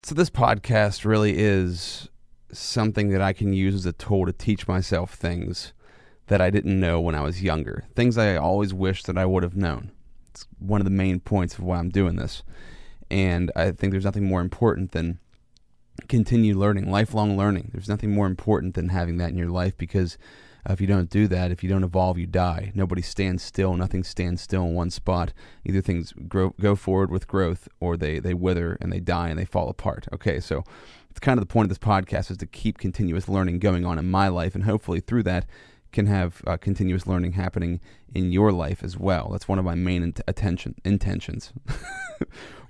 So this podcast really is something that I can use as a tool to teach myself things that I didn't know when I was younger. Things I always wish that I would have known. It's one of the main points of why I'm doing this. And I think there's nothing more important than continued learning, lifelong learning. There's nothing more important than having that in your life, because if you don't do that, if you don't evolve, you die. Nobody stands still. Nothing stands still in one spot. Either things go forward with growth, or they wither and they die and they fall apart. Okay, so it's kind of the point of this podcast, is to keep continuous learning going on in my life, and hopefully through that can have continuous learning happening in your life as well. That's one of my main intentions.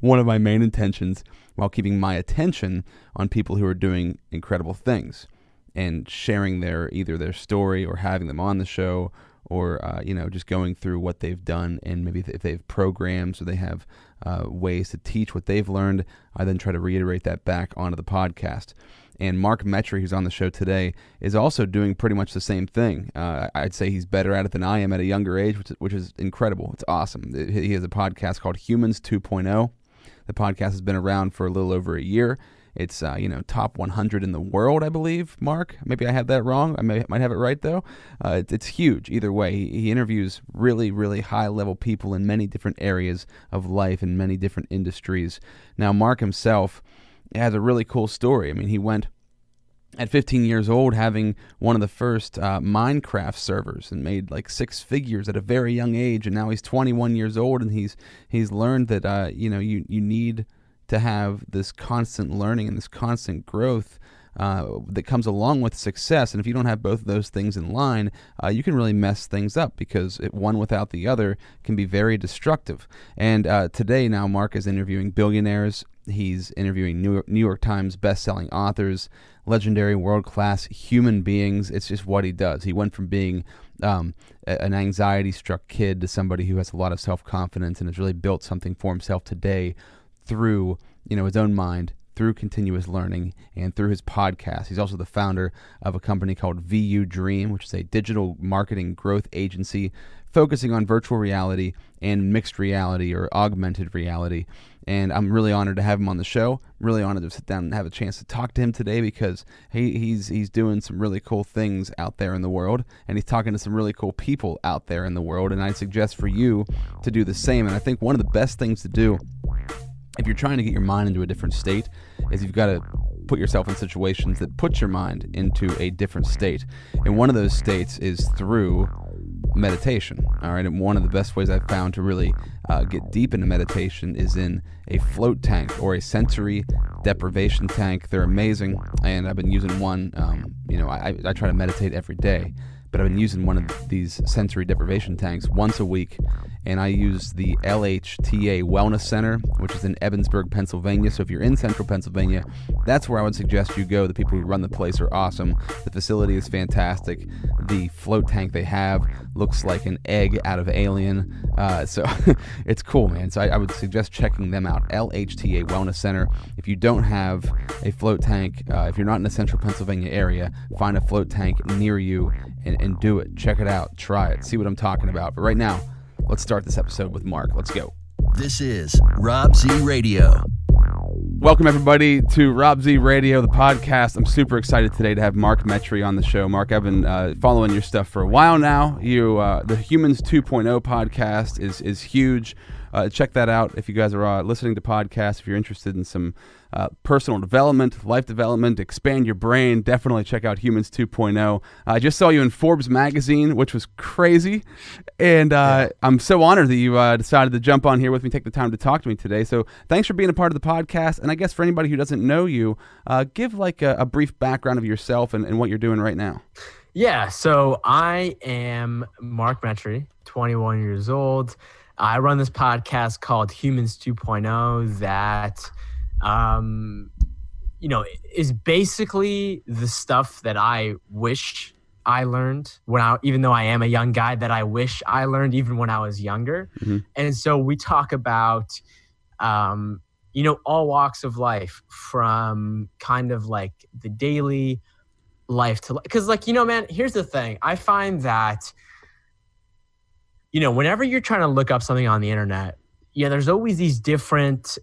One of my main intentions, while keeping my attention on people who are doing incredible things and sharing either their story, or having them on the show, or just going through what they've done, and maybe if they have programs or they have ways to teach what they've learned, I then try to reiterate that back onto the podcast. And Mark Metry, who's on the show today, is also doing pretty much the same thing. I'd say he's better at it than I am at a younger age, which is incredible. It's awesome. He has a podcast called Humans 2.0. The podcast has been around for a little over a year. It's top 100 in the world, I believe. Mark, maybe I have that wrong. I might have it right though. It's huge. Either way, he interviews really, really high level people in many different areas of life and many different industries. Now, Mark himself has a really cool story. I mean, he went at 15 years old having one of the first Minecraft servers, and made six figures at a very young age. And now he's 21 years old, and he's learned that you need to have this constant learning and this constant growth that comes along with success. And if you don't have both of those things in line, you can really mess things up, because one without the other can be very destructive. And today now Mark is interviewing billionaires. He's interviewing New York Times best-selling authors, legendary world-class human beings. It's just what he does. He went from being an anxiety-struck kid to somebody who has a lot of self-confidence and has really built something for himself today through his own mind, through continuous learning, and through his podcast. He's also the founder of a company called VU Dream, which is a digital marketing growth agency focusing on virtual reality and mixed reality, or augmented reality. And I'm really honored to have him on the show. I'm really honored to sit down and have a chance to talk to him today, because he's doing some really cool things out there in the world, and he's talking to some really cool people out there in the world. And I suggest for you to do the same. And I think one of the best things to do if you're trying to get your mind into a different state is you've got to put yourself in situations that put your mind into a different state. And one of those states is through meditation. All right, and one of the best ways I've found to really get deep into meditation is in a float tank or a sensory deprivation tank. They're amazing, and I've been using one. I try to meditate every day, but I've been using one of these sensory deprivation tanks once a week, and I use the LHTA Wellness Center, which is in Evansburg, Pennsylvania. So if you're in central Pennsylvania, that's where I would suggest you go. The people who run the place are awesome. The facility is fantastic. The float tank they have looks like an egg out of Alien. So it's cool, man. So I would suggest checking them out, LHTA Wellness Center. If you don't have a float tank, if you're not in the central Pennsylvania area, find a float tank near you and do it. Check it out. Try it. See what I'm talking about. But right now, let's start this episode with Mark. Let's go. This is Rob Z Radio. Welcome, everybody, to Rob Z Radio, the podcast. I'm super excited today to have Mark Metry on the show. Mark, I've been following your stuff for a while now. The Humans 2.0 podcast is huge. Check that out if you guys are listening to podcasts. If you're interested in some personal development, life development, expand your brain, definitely check out Humans 2.0. I just saw you in Forbes magazine, which was crazy, and I'm so honored that you decided to jump on here with me, take the time to talk to me today. So thanks for being a part of the podcast. And I guess for anybody who doesn't know you, give a brief background of yourself and what you're doing right now. Yeah, so I am Mark Metry, 21 years old. I run this podcast called Humans 2.0 that, is basically the stuff that I wish I learned even though I am a young guy, that I wish I learned even when I was younger. Mm-hmm. And so we talk about, all walks of life, from kind of like the daily life to, because man, here's the thing. I find that, whenever you're trying to look up something on the internet, there's always these different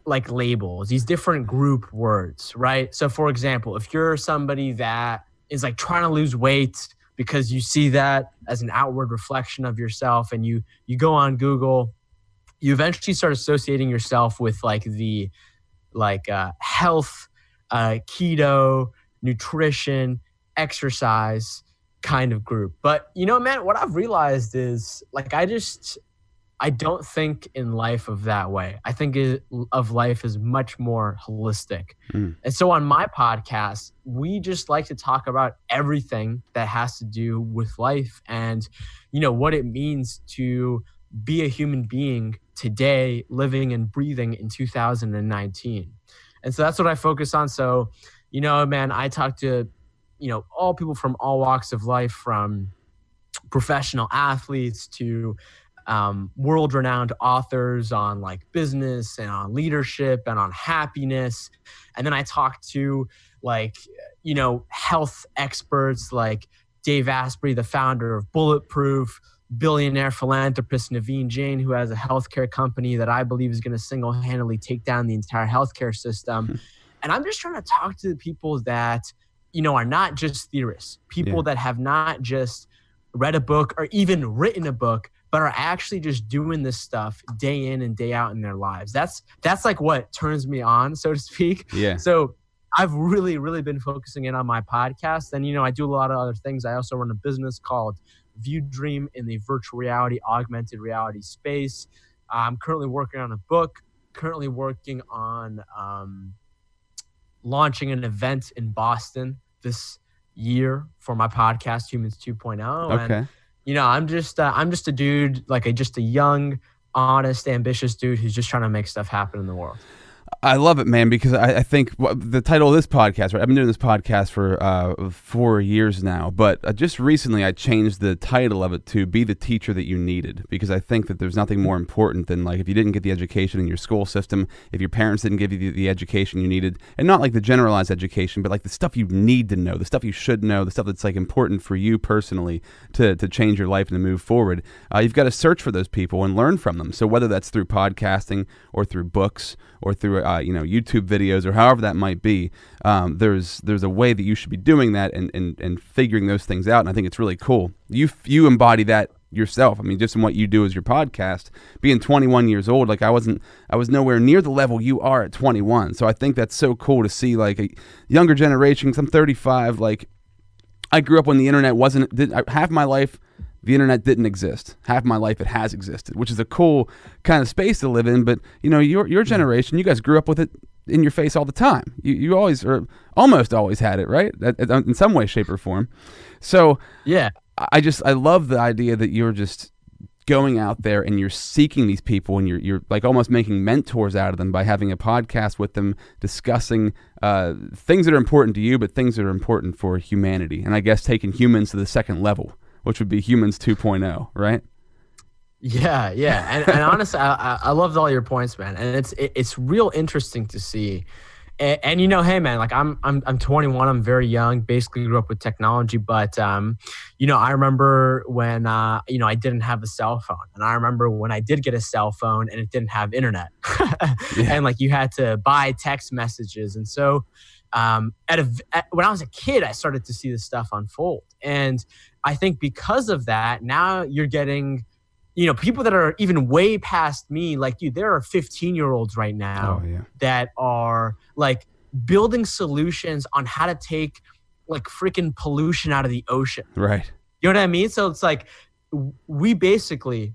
like labels, these different group words, right? So for example, if you're somebody that is like trying to lose weight because you see that as an outward reflection of yourself, and you go on Google, you eventually start associating yourself with like the health, keto, nutrition, exercise kind of group. But man, what I've realized is like I don't think in life of that way. I think of life as much more holistic. And so on my podcast, we just like to talk about everything that has to do with life and, what it means to be a human being today, living and breathing in 2019. And so that's what I focus on. So, man, I talk to, all people from all walks of life, from professional athletes to world-renowned authors on like business and on leadership and on happiness. And then I talk to like, health experts like Dave Asprey, the founder of Bulletproof, billionaire philanthropist Naveen Jain, who has a healthcare company that I believe is going to single-handedly take down the entire healthcare system. And I'm just trying to talk to the people that, are not just theorists, people that have not just read a book or even written a book, but are actually just doing this stuff day in and day out in their lives. That's like what turns me on, so to speak. Yeah. So I've really, really been focusing in on my podcast. And, I do a lot of other things. I also run a business called View Dream in the virtual reality, augmented reality space. I'm currently working on a book, currently working on launching an event in Boston this year for my podcast, Humans 2.0. Okay. And, I'm just a dude, just a young, honest, ambitious dude who's just trying to make stuff happen in the world. I love it, man, because I think the title of this podcast, right? I've been doing this podcast for 4 years now, but just recently I changed the title of it to Be the Teacher That You Needed, because I think that there's nothing more important than like if you didn't get the education in your school system, if your parents didn't give you the education you needed, and not like the generalized education, but like the stuff you need to know, the stuff you should know, the stuff that's like important for you personally to change your life and to move forward. You've got to search for those people and learn from them. So whether that's through podcasting or through books or through YouTube videos or however that might be, there's a way that you should be doing that and figuring those things out. And I think it's really cool. You embody that yourself. I mean, just in what you do as your podcast, being 21 years old, like I was nowhere near the level you are at 21. So I think that's so cool to see like a younger generation. 'Cause I'm 35. Like I grew up when the internet half my life. The internet didn't exist. Half my life it has existed, which is a cool kind of space to live in. But your generation, you guys grew up with it in your face all the time. You always, or almost always, had it, right? In some way, shape, or form. So yeah, I love the idea that you're just going out there and you're seeking these people and you're like almost making mentors out of them by having a podcast with them, discussing things that are important to you, but things that are important for humanity. And I guess taking humans to the second level, which would be Humans 2.0, right? Yeah. And honestly, I loved all your points, man. And it's real interesting to see. And hey, man, like I'm 21. I'm very young. Basically, grew up with technology. But I remember when I didn't have a cell phone, and I remember when I did get a cell phone and it didn't have internet, and like you had to buy text messages. And so, when I was a kid, I started to see this stuff unfold, and I think because of that, now you're getting, people that are even way past me, like you. There are 15-year-olds right now that are like building solutions on how to take like freaking pollution out of the ocean. Right. You know what I mean? So it's like we basically,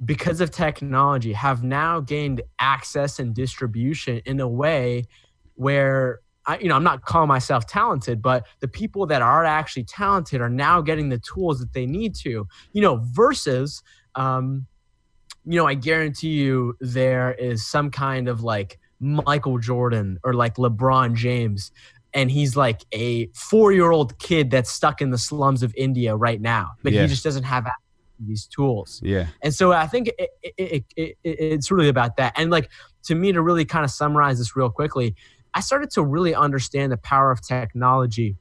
because of technology, have now gained access and distribution in a way where I'm not calling myself talented, but the people that are actually talented are now getting the tools that they need to, versus, I guarantee you there is some kind of like Michael Jordan or like LeBron James, and he's like a 4-year-old kid that's stuck in the slums of India right now, but he just doesn't have access to these tools. Yeah. And so I think it's really about that. And like, to me, to really kind of summarize this real quickly, I started to really understand the power of technology,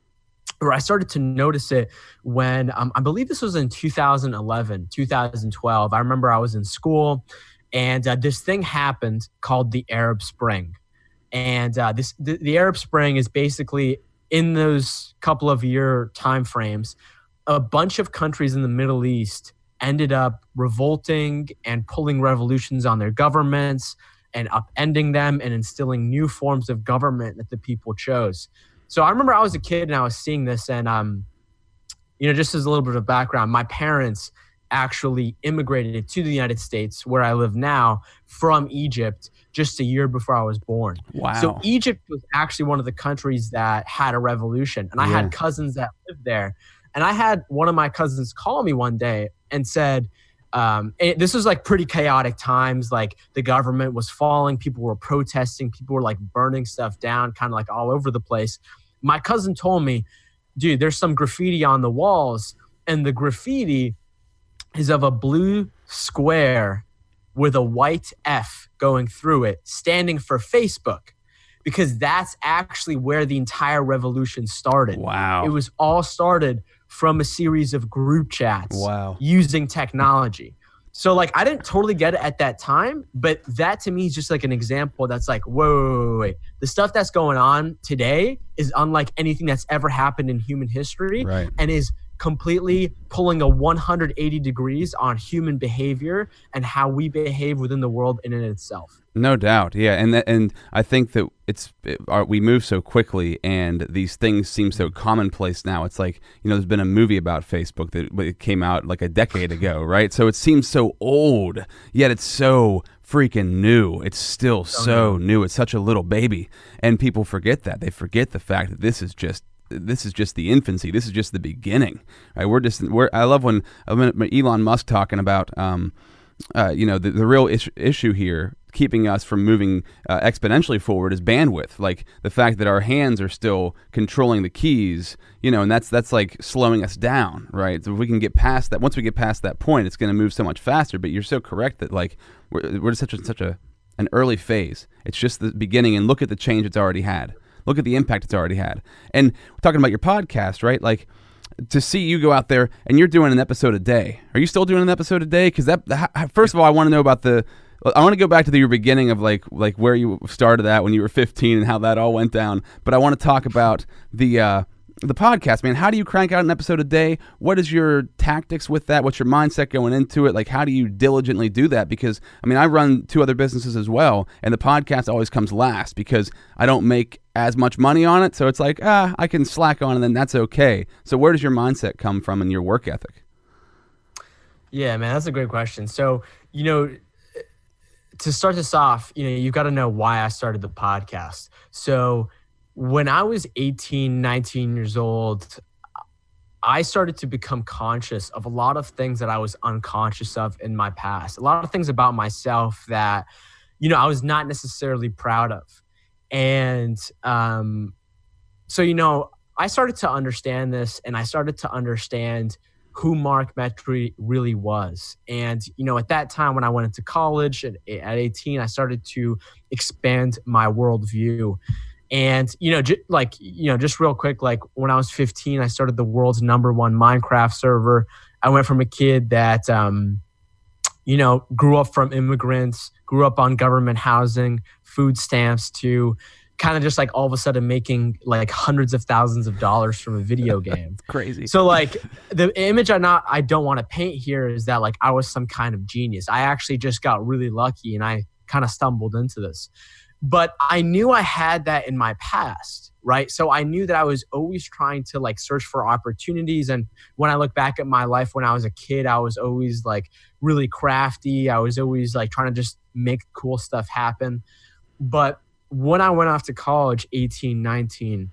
or I started to notice it when I believe this was in 2011, 2012. I remember I was in school And this thing happened called the Arab Spring. And the Arab Spring is basically, in those couple of year time frames, a bunch of countries in the Middle East ended up revolting and pulling revolutions on their governments and upending them and instilling new forms of government that the people chose. So I remember I was a kid and I was seeing this, and just as a little bit of background, my parents actually immigrated to the United States, where I live now, from Egypt just a year before I was born. Wow. So Egypt was actually one of the countries that had a revolution, and I had cousins that lived there. And I had one of my cousins call me one day and said, this was like pretty chaotic times. Like the government was falling, people were protesting, people were like burning stuff down, kind of like all over the place. My cousin told me, dude, there's some graffiti on the walls, and the graffiti is of a blue square with a white F going through it, standing for Facebook, because that's actually where the entire revolution started. Wow. It was all started from a series of group chats using technology. So like, I didn't totally get it at that time, but that to me is just like an example that's like, wait. The stuff that's going on today is unlike anything that's ever happened in human history, and is completely pulling a 180 degrees on human behavior and how we behave within the world in and of itself. No doubt, yeah, and I think that we move so quickly, and these things seem so commonplace now. It's like, there's been a movie about Facebook that came out like a decade ago, right? So it seems so old, yet it's so freaking new. It's still so new. It's such a little baby, and people forget that. They forget the fact that this is just the infancy. This is just the beginning, right? I love when Elon Musk talking about, the real issue here, keeping us from moving exponentially forward, is bandwidth. Like the fact that our hands are still controlling the keys, and that's like slowing us down, right? So if we can get past that, once we get past that point, it's going to move so much faster. But you're so correct that like we're at such an early phase. It's just the beginning, and look at the change it's already had. Look at the impact it's already had. And we're talking about your podcast, right? Like, to see you go out there and you're doing an episode a day. Are you still doing an episode a day? Because first of all, I want to know about I want to go back to your beginning of like where you started at when you were 15 and how that all went down. But I want to talk about the podcast, man. How do you crank out an episode a day? What is your tactics with that? What's your mindset going into it? Like, how do you diligently do that? Because, I run 2 other businesses as well, and the podcast always comes last because I don't make as much money on it. So it's like, I can slack on and then that's okay. So where does your mindset come from and your work ethic? Yeah, man, that's a great question. So, to start this off, you've got to know why I started the podcast. So when I was 18, 19 years old, I started to become conscious of a lot of things that I was unconscious of in my past. A lot of things about myself that, I was not necessarily proud of. And so, I started to understand this, and I started to understand who Mark Metry really was. And, at that time when I went into college at 18, I started to expand my worldview. And, just real quick, like when I was 15, I started the world's #1 Minecraft server. I went from a kid that, grew up from immigrants, grew up on government housing, food stamps, to kind of just like all of a sudden making like hundreds of thousands of dollars from a video game. It's crazy. So like the image I don't want to paint here is that like I was some kind of genius. I actually just got really lucky and I kind of stumbled into this. But I knew I had that in my past, right? So I knew that I was always trying to like search for opportunities. And when I look back at my life when I was a kid, I was always like really crafty. I was always like trying to just make cool stuff happen. But when I went off to college, 18, 19,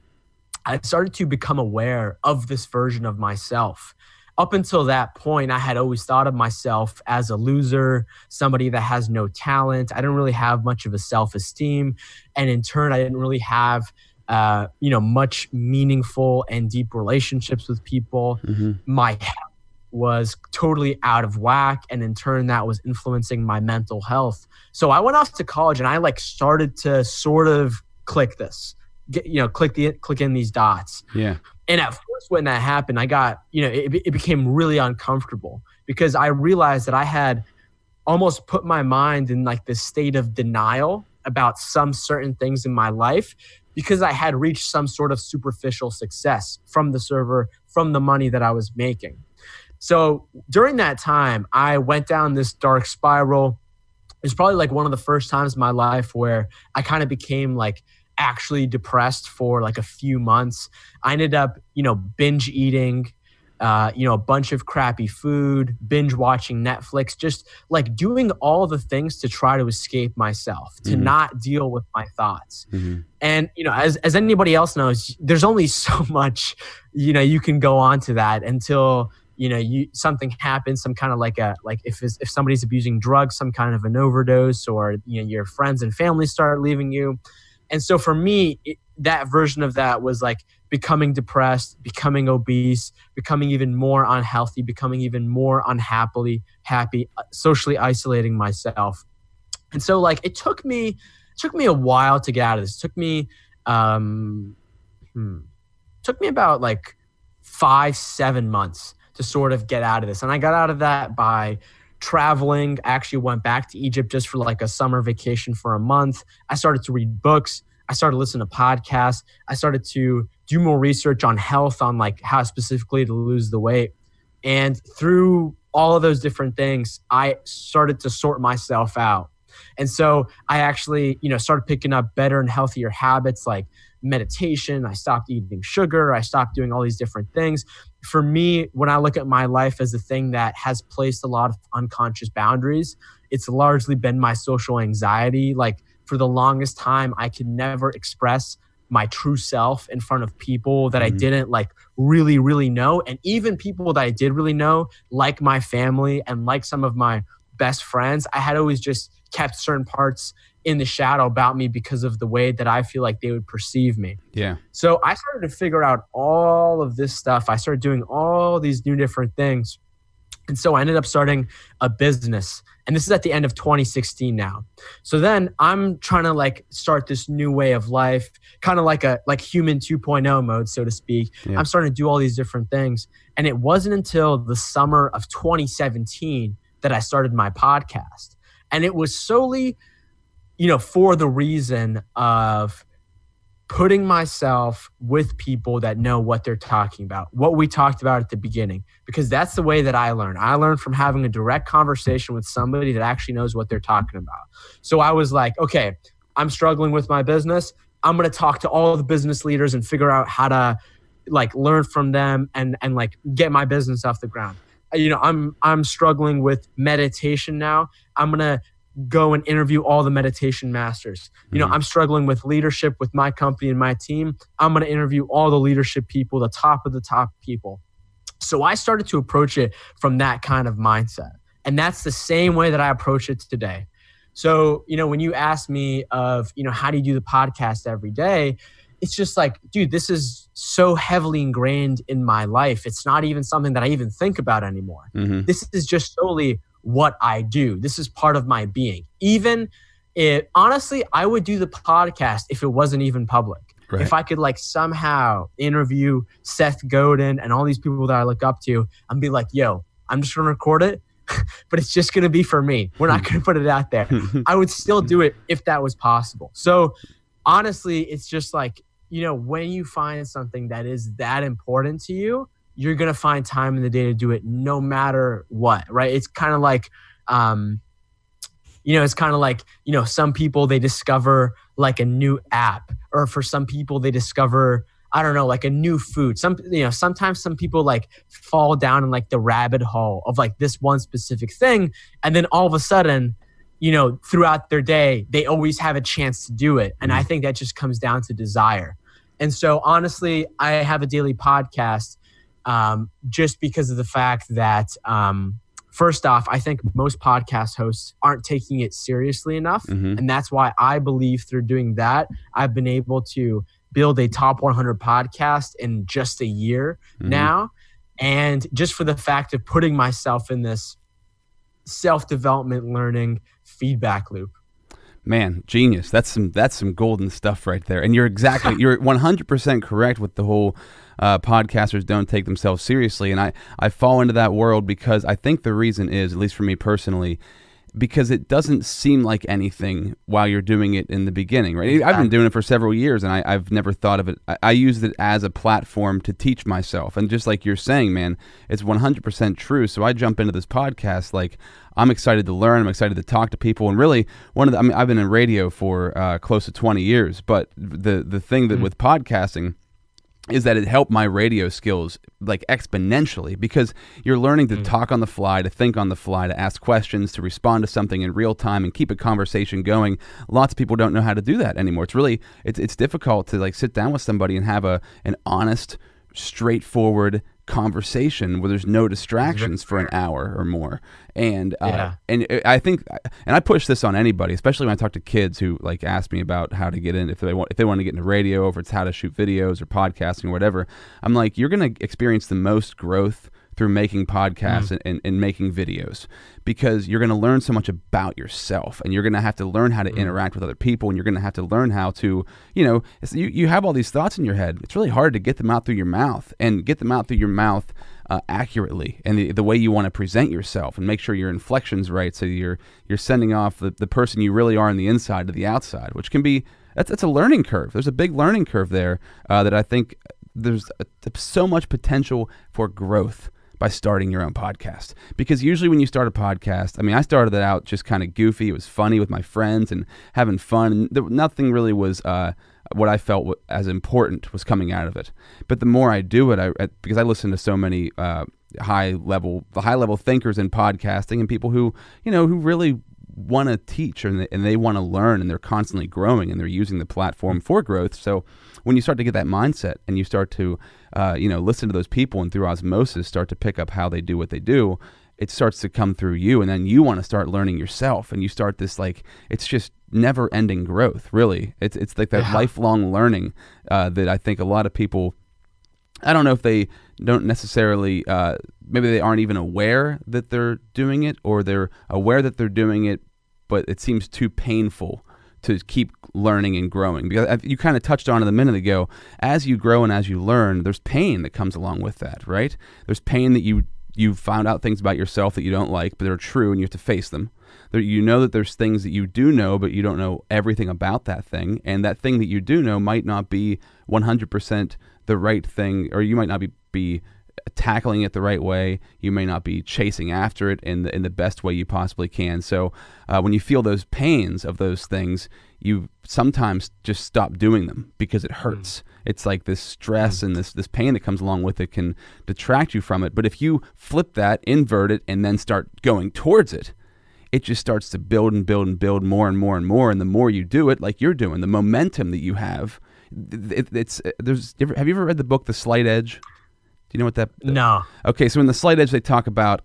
I started to become aware of this version of myself. Up until that point, I had always thought of myself as a loser, somebody that has no talent. I didn't really have much of a self-esteem. And in turn, I didn't really have, much meaningful and deep relationships with people. Mm-hmm. My health was totally out of whack. And in turn, that was influencing my mental health. So I went off to college and I like started to sort of click this, click in these dots. Yeah. And at first when that happened, I got, it became really uncomfortable because I realized that I had almost put my mind in like this state of denial about some certain things in my life because I had reached some sort of superficial success from the server, from the money that I was making. So during that time, I went down this dark spiral. It was probably like one of the first times in my life where I kind of became like actually depressed for like a few months. I ended up, binge eating, a bunch of crappy food, binge watching Netflix, just like doing all the things to try to escape myself, to not deal with my thoughts. And, as anybody else knows, there's only so much, you can go on to that until, something happens, some kind of if somebody's abusing drugs, some kind of an overdose, or, your friends and family start leaving you. And so for me, that version of that was like becoming depressed, becoming obese, becoming even more unhealthy, becoming even more happy, socially isolating myself. And so like it took me a while to get out of this. It took me about like 5-7 months to sort of get out of this. And I got out of that by traveling. I actually went back to Egypt just for like a summer vacation for a month. I started to read books. I started listening to podcasts. I started to do more research on health, on like how specifically to lose the weight. And through all of those different things, I started to sort myself out. And so I actually, started picking up better and healthier habits like meditation. I stopped eating sugar. I stopped doing all these different things. For me, when I look at my life as a thing that has placed a lot of unconscious boundaries, it's largely been my social anxiety. Like for the longest time, I could never express my true self in front of people that I didn't like really, really know. And even people that I did really know, like my family and like some of my best friends, I had always just kept certain parts in the shadow about me because of the way that I feel like they would perceive me. Yeah. So I started to figure out all of this stuff. I started doing all these new different things. And so I ended up starting a business. And this is at the end of 2016 now. So then I'm trying to like start this new way of life, kind of like human 2.0 mode, so to speak. Yeah. I'm starting to do all these different things. And it wasn't until the summer of 2017 that I started my podcast. And it was solely, for the reason of putting myself with people that know what they're talking about, what we talked about at the beginning, because that's the way that I learn. I learned from having a direct conversation with somebody that actually knows what they're talking about. So I was like, okay, I'm struggling with my business. I'm going to talk to all the business leaders and figure out how to like learn from them and like get my business off the ground. I'm struggling with meditation now. I'm going to go and interview all the meditation masters. I'm struggling with leadership with my company and my team. I'm going to interview all the leadership people, the top of the top people. So I started to approach it from that kind of mindset. And that's the same way that I approach it today. So, when you ask me of, how do you do the podcast every day? It's just like, dude, this is so heavily ingrained in my life. It's not even something that I even think about anymore. This is just solely what I do. This is part of my being. Honestly, I would do the podcast if it wasn't even public. Right. If I could like somehow interview Seth Godin and all these people that I look up to and be like, yo, I'm just going to record it, but it's just going to be for me. We're not going to put it out there. I would still do it if that was possible. So honestly, it's just like, when you find something that is that important to you, you're going to find time in the day to do it no matter what, right? It's kind of like, some people, they discover like a new app, or for some people they discover, I don't know, like a new food. Sometimes some people like fall down in like the rabbit hole of like this one specific thing. And then all of a sudden, throughout their day, they always have a chance to do it. And I think that just comes down to desire. And so honestly, I have a daily podcast just because of the fact that, first off, I think most podcast hosts aren't taking it seriously enough. And that's why I believe through doing that, I've been able to build a top 100 podcast in just a year now. And just for the fact of putting myself in this self-development learning feedback loop. Man, genius. That's some golden stuff right there. And you're 100% correct with the whole podcasters don't take themselves seriously. And I fall into that world because I think the reason is, at least for me personally, because it doesn't seem like anything while you're doing it in the beginning, right? I've been doing it for several years, and I've never thought of it. I used it as a platform to teach myself. And just like you're saying, man, it's 100% true. So I jump into this podcast like I'm excited to learn. I'm excited to talk to people. And really, I've been in radio for close to 20 years, but the thing that with podcasting is that it helped my radio skills like exponentially, because you're learning to talk on the fly, to think on the fly, to ask questions, to respond to something in real time and keep a conversation going. Lots of people don't know how to do that anymore. It's difficult to like sit down with somebody and have an honest, straightforward conversation where there's no distractions for an hour or more. And I think, and I push this on anybody, especially when I talk to kids who like ask me about how to get in, if they want to get into radio, or if it's how to shoot videos or podcasting or whatever. I'm like, you're going to experience the most growth through making podcasts and making videos, because you're going to learn so much about yourself, and you're going to have to learn how to interact with other people, and you're going to have to learn how to, you have all these thoughts in your head. It's really hard to get them out through your mouth, and get them out through your mouth accurately, and the way you want to present yourself, and make sure your inflection's right, so you're sending off the person you really are on the inside to the outside, which can be, that's a learning curve. There's a big learning curve there that I think there's so much potential for growth by starting your own podcast. Because usually when you start a podcast, I mean, I started it out just kind of goofy. It was funny with my friends and having fun. Nothing really was what I felt as important was coming out of it. But the more I do it, because I listen to so many high level thinkers in podcasting, and people who really want to teach, and they want to learn, and they're constantly growing, and they're using the platform for growth. So when you start to get that mindset, and you start to listen to those people, and through osmosis start to pick up how they do what they do, it starts to come through you, and then you want to start learning yourself, and you start this, like, it's just never-ending growth, really. It's like that lifelong learning that I think a lot of people, I don't know if they don't necessarily, maybe they aren't even aware that they're doing it, or they're aware that they're doing it, but it seems too painful to keep learning and growing. Because you kind of touched on it a minute ago, as you grow and as you learn, there's pain that comes along with that, right? There's pain that you found out things about yourself that you don't like, but they're true, and you have to face them. You know that there's things that you do know, but you don't know everything about that thing, and that thing that you do know might not be 100% the right thing, or you might not be tackling it the right way. You may not be chasing after it in the best way you possibly can. So when you feel those pains of those things, you sometimes just stop doing them because it hurts. It's like this stress and this pain that comes along with it can detract you from it. But if you flip that, invert it, and then start going towards it, it just starts to build and build and build more and more and more. And the more you do it, like you're doing, the momentum that you have, have you ever read the book The Slight Edge? Do you know what that? No. Okay, so in The Slight Edge, they talk about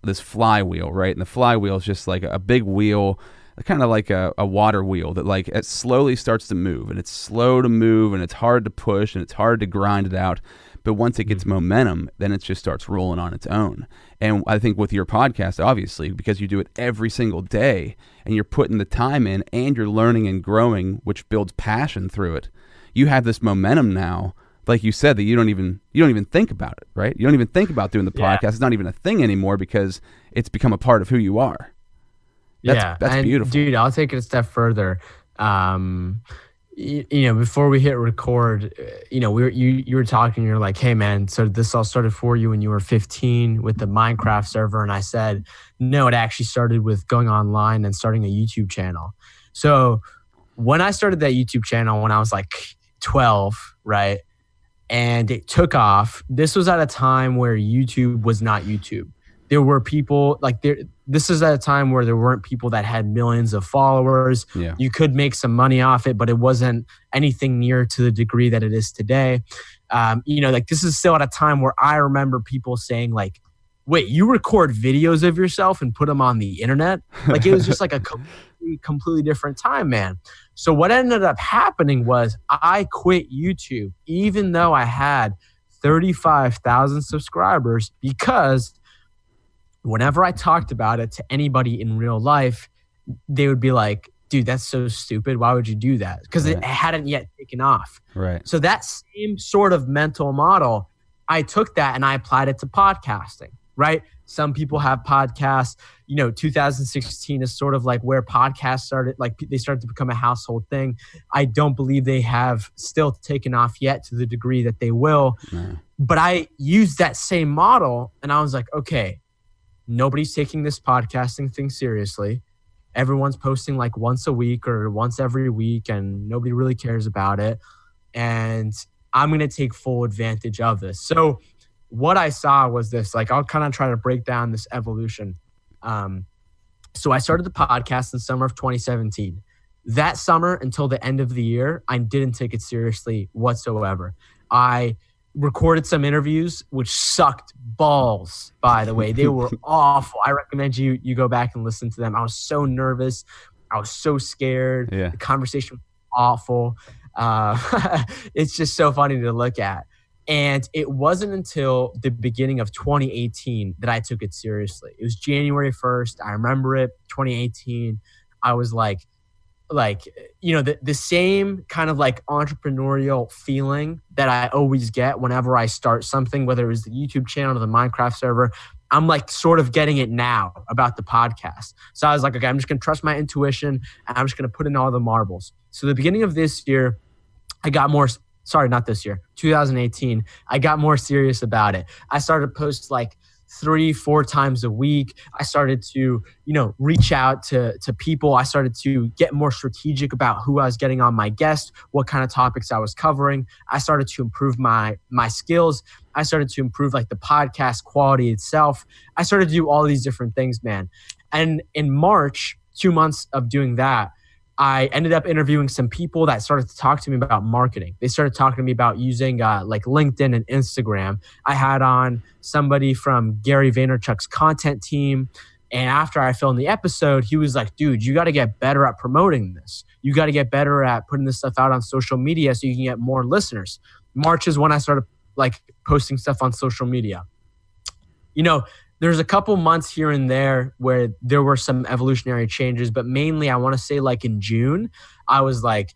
this flywheel, right? And the flywheel is just like a big wheel, kind of like a water wheel that like it slowly starts to move, and it's slow to move, and it's hard to push, and it's hard to grind it out. But once it gets momentum, then it just starts rolling on its own. And I think with your podcast, obviously, because you do it every single day, and you're putting the time in, and you're learning and growing, which builds passion through it, you have this momentum now. Like you said, that you don't even think about it, right? You don't even think about doing the podcast. Yeah. It's not even a thing anymore because it's become a part of who you are. That's beautiful. Dude, I'll take it a step further. Before we hit record, you were talking, you're like, hey man, so this all started for you when you were 15 with the Minecraft server. And I said, no, it actually started with going online and starting a YouTube channel. So when I started that YouTube channel when I was like 12, right? And it took off. This was at a time where YouTube was not YouTube. There were people this is at a time where there weren't people that had millions of followers. Yeah. You could make some money off it, but it wasn't anything near to the degree that it is today. This is still at a time where I remember people saying like, wait, you record videos of yourself and put them on the internet? Like it was just like a completely different time, man. So what ended up happening was I quit YouTube, even though I had 35,000 subscribers, because whenever I talked about it to anybody in real life, they would be like, dude, that's so stupid. Why would you do that? Because it hadn't yet taken off. Right. So that same sort of mental model, I took that and I applied it to podcasting, right? Some people have podcasts. 2016 is sort of like where podcasts started, like they started to become a household thing. I don't believe they have still taken off yet to the degree that they will. No. But I used that same model and I was like, okay, nobody's taking this podcasting thing seriously. Everyone's posting like once a week or once every week and nobody really cares about it. And I'm going to take full advantage of this. So what I saw was this, like, I'll kind of try to break down this evolution. So I started the podcast in summer of 2017. That summer until the end of the year, I didn't take it seriously whatsoever. I recorded some interviews, which sucked balls, by the way. They were awful. I recommend you go back and listen to them. I was so nervous. I was so scared. Yeah. The conversation was awful. It's just so funny to look at. And it wasn't until the beginning of 2018 that I took it seriously. It was January 1st. I remember it, 2018. I was like, the same kind of like entrepreneurial feeling that I always get whenever I start something, whether it was the YouTube channel or the Minecraft server. I'm like sort of getting it now about the podcast. So I was like, okay, I'm just going to trust my intuition and I'm just going to put in all the marbles. So the beginning of this year, I got more, sorry, not this year, 2018, I got more serious about it. I started to post like 3-4 times a week. I started to, reach out to people. I started to get more strategic about who I was getting on my guest, what kind of topics I was covering. I started to improve my skills. I started to improve like the podcast quality itself. I started to do all these different things, man. And in March, 2 months of doing that, I ended up interviewing some people that started to talk to me about marketing. They started talking to me about using like LinkedIn and Instagram. I had on somebody from Gary Vaynerchuk's content team. And after I filmed the episode, he was like, dude, you got to get better at promoting this. You got to get better at putting this stuff out on social media so you can get more listeners. March is when I started like posting stuff on social media. There's a couple months here and there where there were some evolutionary changes, but mainly I want to say like in June, I was like,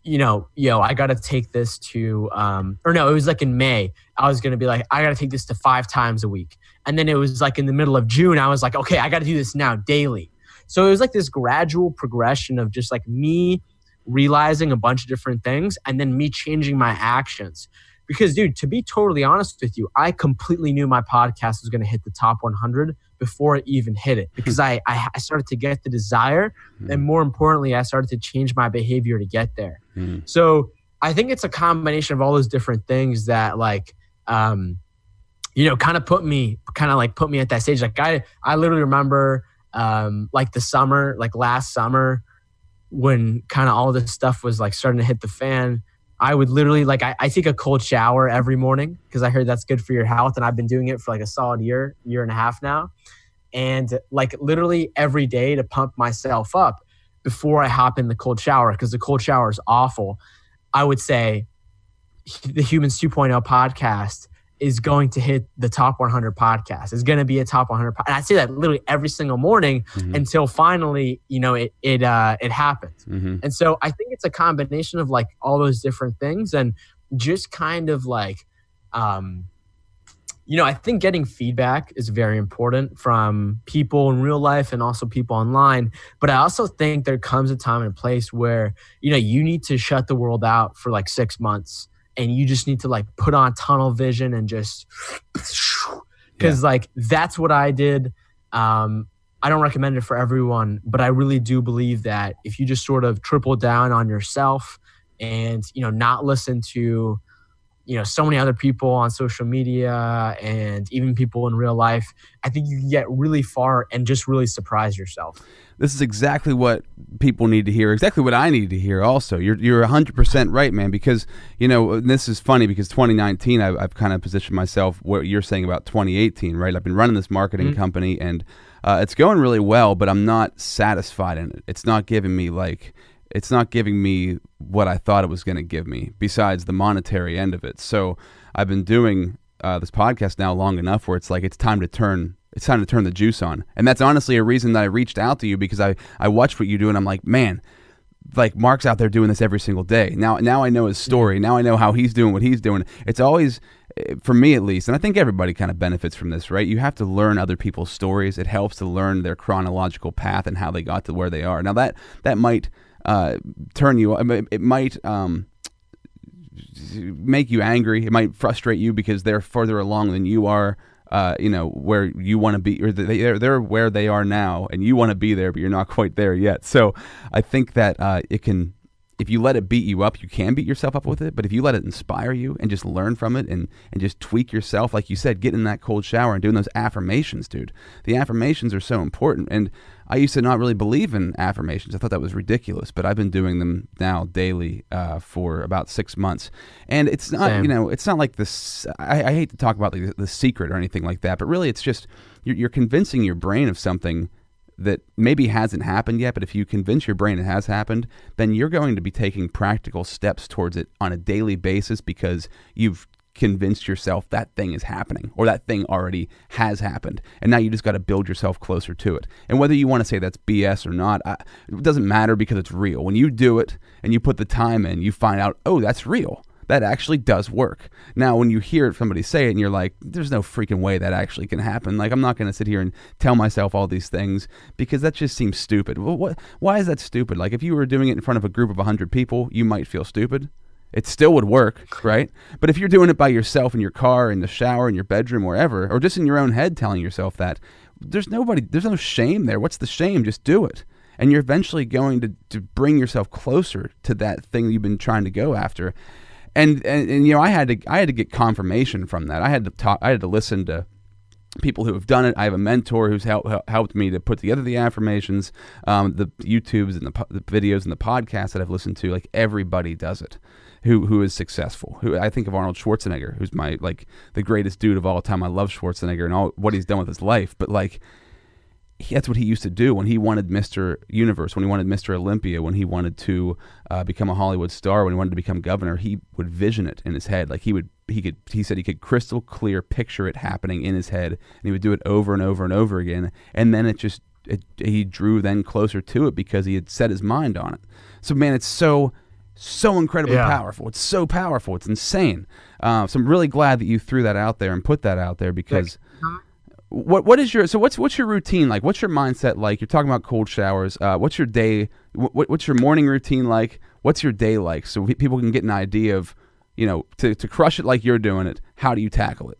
I got to take this to, it was like in May, I was going to be like, I got to take this to 5 times a week. And then it was like in the middle of June, I was like, okay, I got to do this now daily. So it was like this gradual progression of just like me realizing a bunch of different things and then me changing my actions. Because, dude, to be totally honest with you, I completely knew my podcast was going to hit the top 100 before it even hit it. Because I started to get the desire. And more importantly, I started to change my behavior to get there. So I think it's a combination of all those different things that like, kind of put me at that stage. Like I literally remember like the summer, like last summer when kind of all this stuff was like starting to hit the fan. I would literally I take a cold shower every morning because I heard that's good for your health. And I've been doing it for like a solid year and a half now. And like literally every day to pump myself up before I hop in the cold shower, because the cold shower is awful. I would say the Humans 2.0 podcast is going to hit the top 100 podcast. It's going to be a top 100. And I say that literally every single morning until finally, it happens. And so I think it's a combination of like all those different things and just kind of like, I think getting feedback is very important from people in real life and also people online. But I also think there comes a time and a place where, you need to shut the world out for like 6 months. And you just need to like put on tunnel vision and just, because like that's what I did. I don't recommend it for everyone, but I really do believe that if you just sort of triple down on yourself and, not listen to, so many other people on social media and even people in real life, I think you can get really far and just really surprise yourself. This is exactly what people need to hear, exactly what I need to hear also. You're 100% right, man, because, this is funny because 2019, I've kind of positioned myself what you're saying about 2018, right? I've been running this marketing company and it's going really well, but I'm not satisfied in it. It's not giving me what I thought it was going to give me besides the monetary end of it. So I've been doing this podcast now long enough where it's like it's time to turn the juice on. And that's honestly a reason that I reached out to you, because I watched what you do and I'm like, man, like Mark's out there doing this every single day. Now I know his story. Now I know how he's doing what he's doing. It's always for me at least, and I think everybody kind of benefits from this, right? You have to learn other people's stories. It helps to learn their chronological path and how they got to where they are. Now that might turn you. It might make you angry. It might frustrate you because they're further along than you are. Where you want to be, or they're where they are now, and you want to be there, but you're not quite there yet. So I think that it can. If you let it beat you up, you can beat yourself up with it. But if you let it inspire you and just learn from it and just tweak yourself, like you said, get in that cold shower and doing those affirmations, dude. The affirmations are so important. And I used to not really believe in affirmations. I thought that was ridiculous. But I've been doing them now daily for about 6 months. And it's not, Same. it's not like this. I hate to talk about the secret or anything like that. But really, it's just you're convincing your brain of something that maybe hasn't happened yet, but if you convince your brain it has happened, then you're going to be taking practical steps towards it on a daily basis because you've convinced yourself that thing is happening or that thing already has happened. And now you just got to build yourself closer to it. And whether you want to say that's BS or not, it doesn't matter because it's real. When you do it and you put the time in, you find out, oh, that's real. That actually does work. Now, when you hear somebody say it and you're like, there's no freaking way that actually can happen. Like, I'm not going to sit here and tell myself all these things because that just seems stupid. Well, why is that stupid? Like, if you were doing it in front of a group of 100 people, you might feel stupid. It still would work, right? But if you're doing it by yourself in your car, in the shower, in your bedroom, wherever, or just in your own head telling yourself that, there's no shame there. What's the shame? Just do it. And you're eventually going to bring yourself closer to that thing you've been trying to go after. And I had to get confirmation from that. I had to listen to people who have done it. I have a mentor who's helped me to put together the affirmations, the YouTubes and the videos and the podcasts that I've listened to. Like, everybody does it who is successful. Who I think of Arnold Schwarzenegger, who's the greatest dude of all time. I love Schwarzenegger and all what he's done with his life, but that's what he used to do when he wanted Mr. Universe, when he wanted Mr. Olympia, when he wanted to become a Hollywood star, when he wanted to become governor. He would vision it in his head. Like, he said he could crystal clear picture it happening in his head, and he would do it over and over and over again. And then he drew then closer to it because he had set his mind on it. So, man, it's so incredibly powerful. It's so powerful. It's insane. So I'm really glad that you threw that out there and put that out there because. What's your routine like? What's your mindset like? You're talking about cold showers. What's your day? What's your morning routine like? What's your day like? So people can get an idea of, to crush it like you're doing it. How do you tackle it?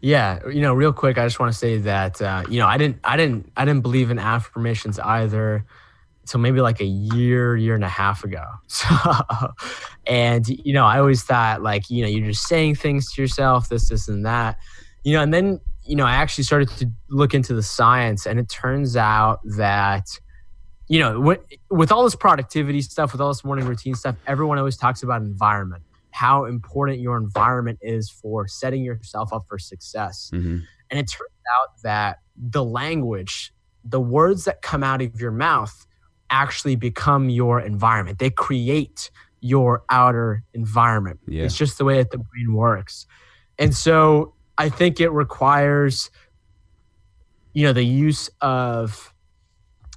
Yeah, real quick, I just want to say that I didn't believe in affirmations either until maybe like a year and a half ago. So, and I always thought you're just saying things to yourself, this and that. And then, I actually started to look into the science, and it turns out that, with all this productivity stuff, with all this morning routine stuff, everyone always talks about environment, how important your environment is for setting yourself up for success. Mm-hmm. And it turns out that the language, the words that come out of your mouth actually become your environment. They create your outer environment. Yeah. It's just the way that the brain works. And so I think it requires, the use of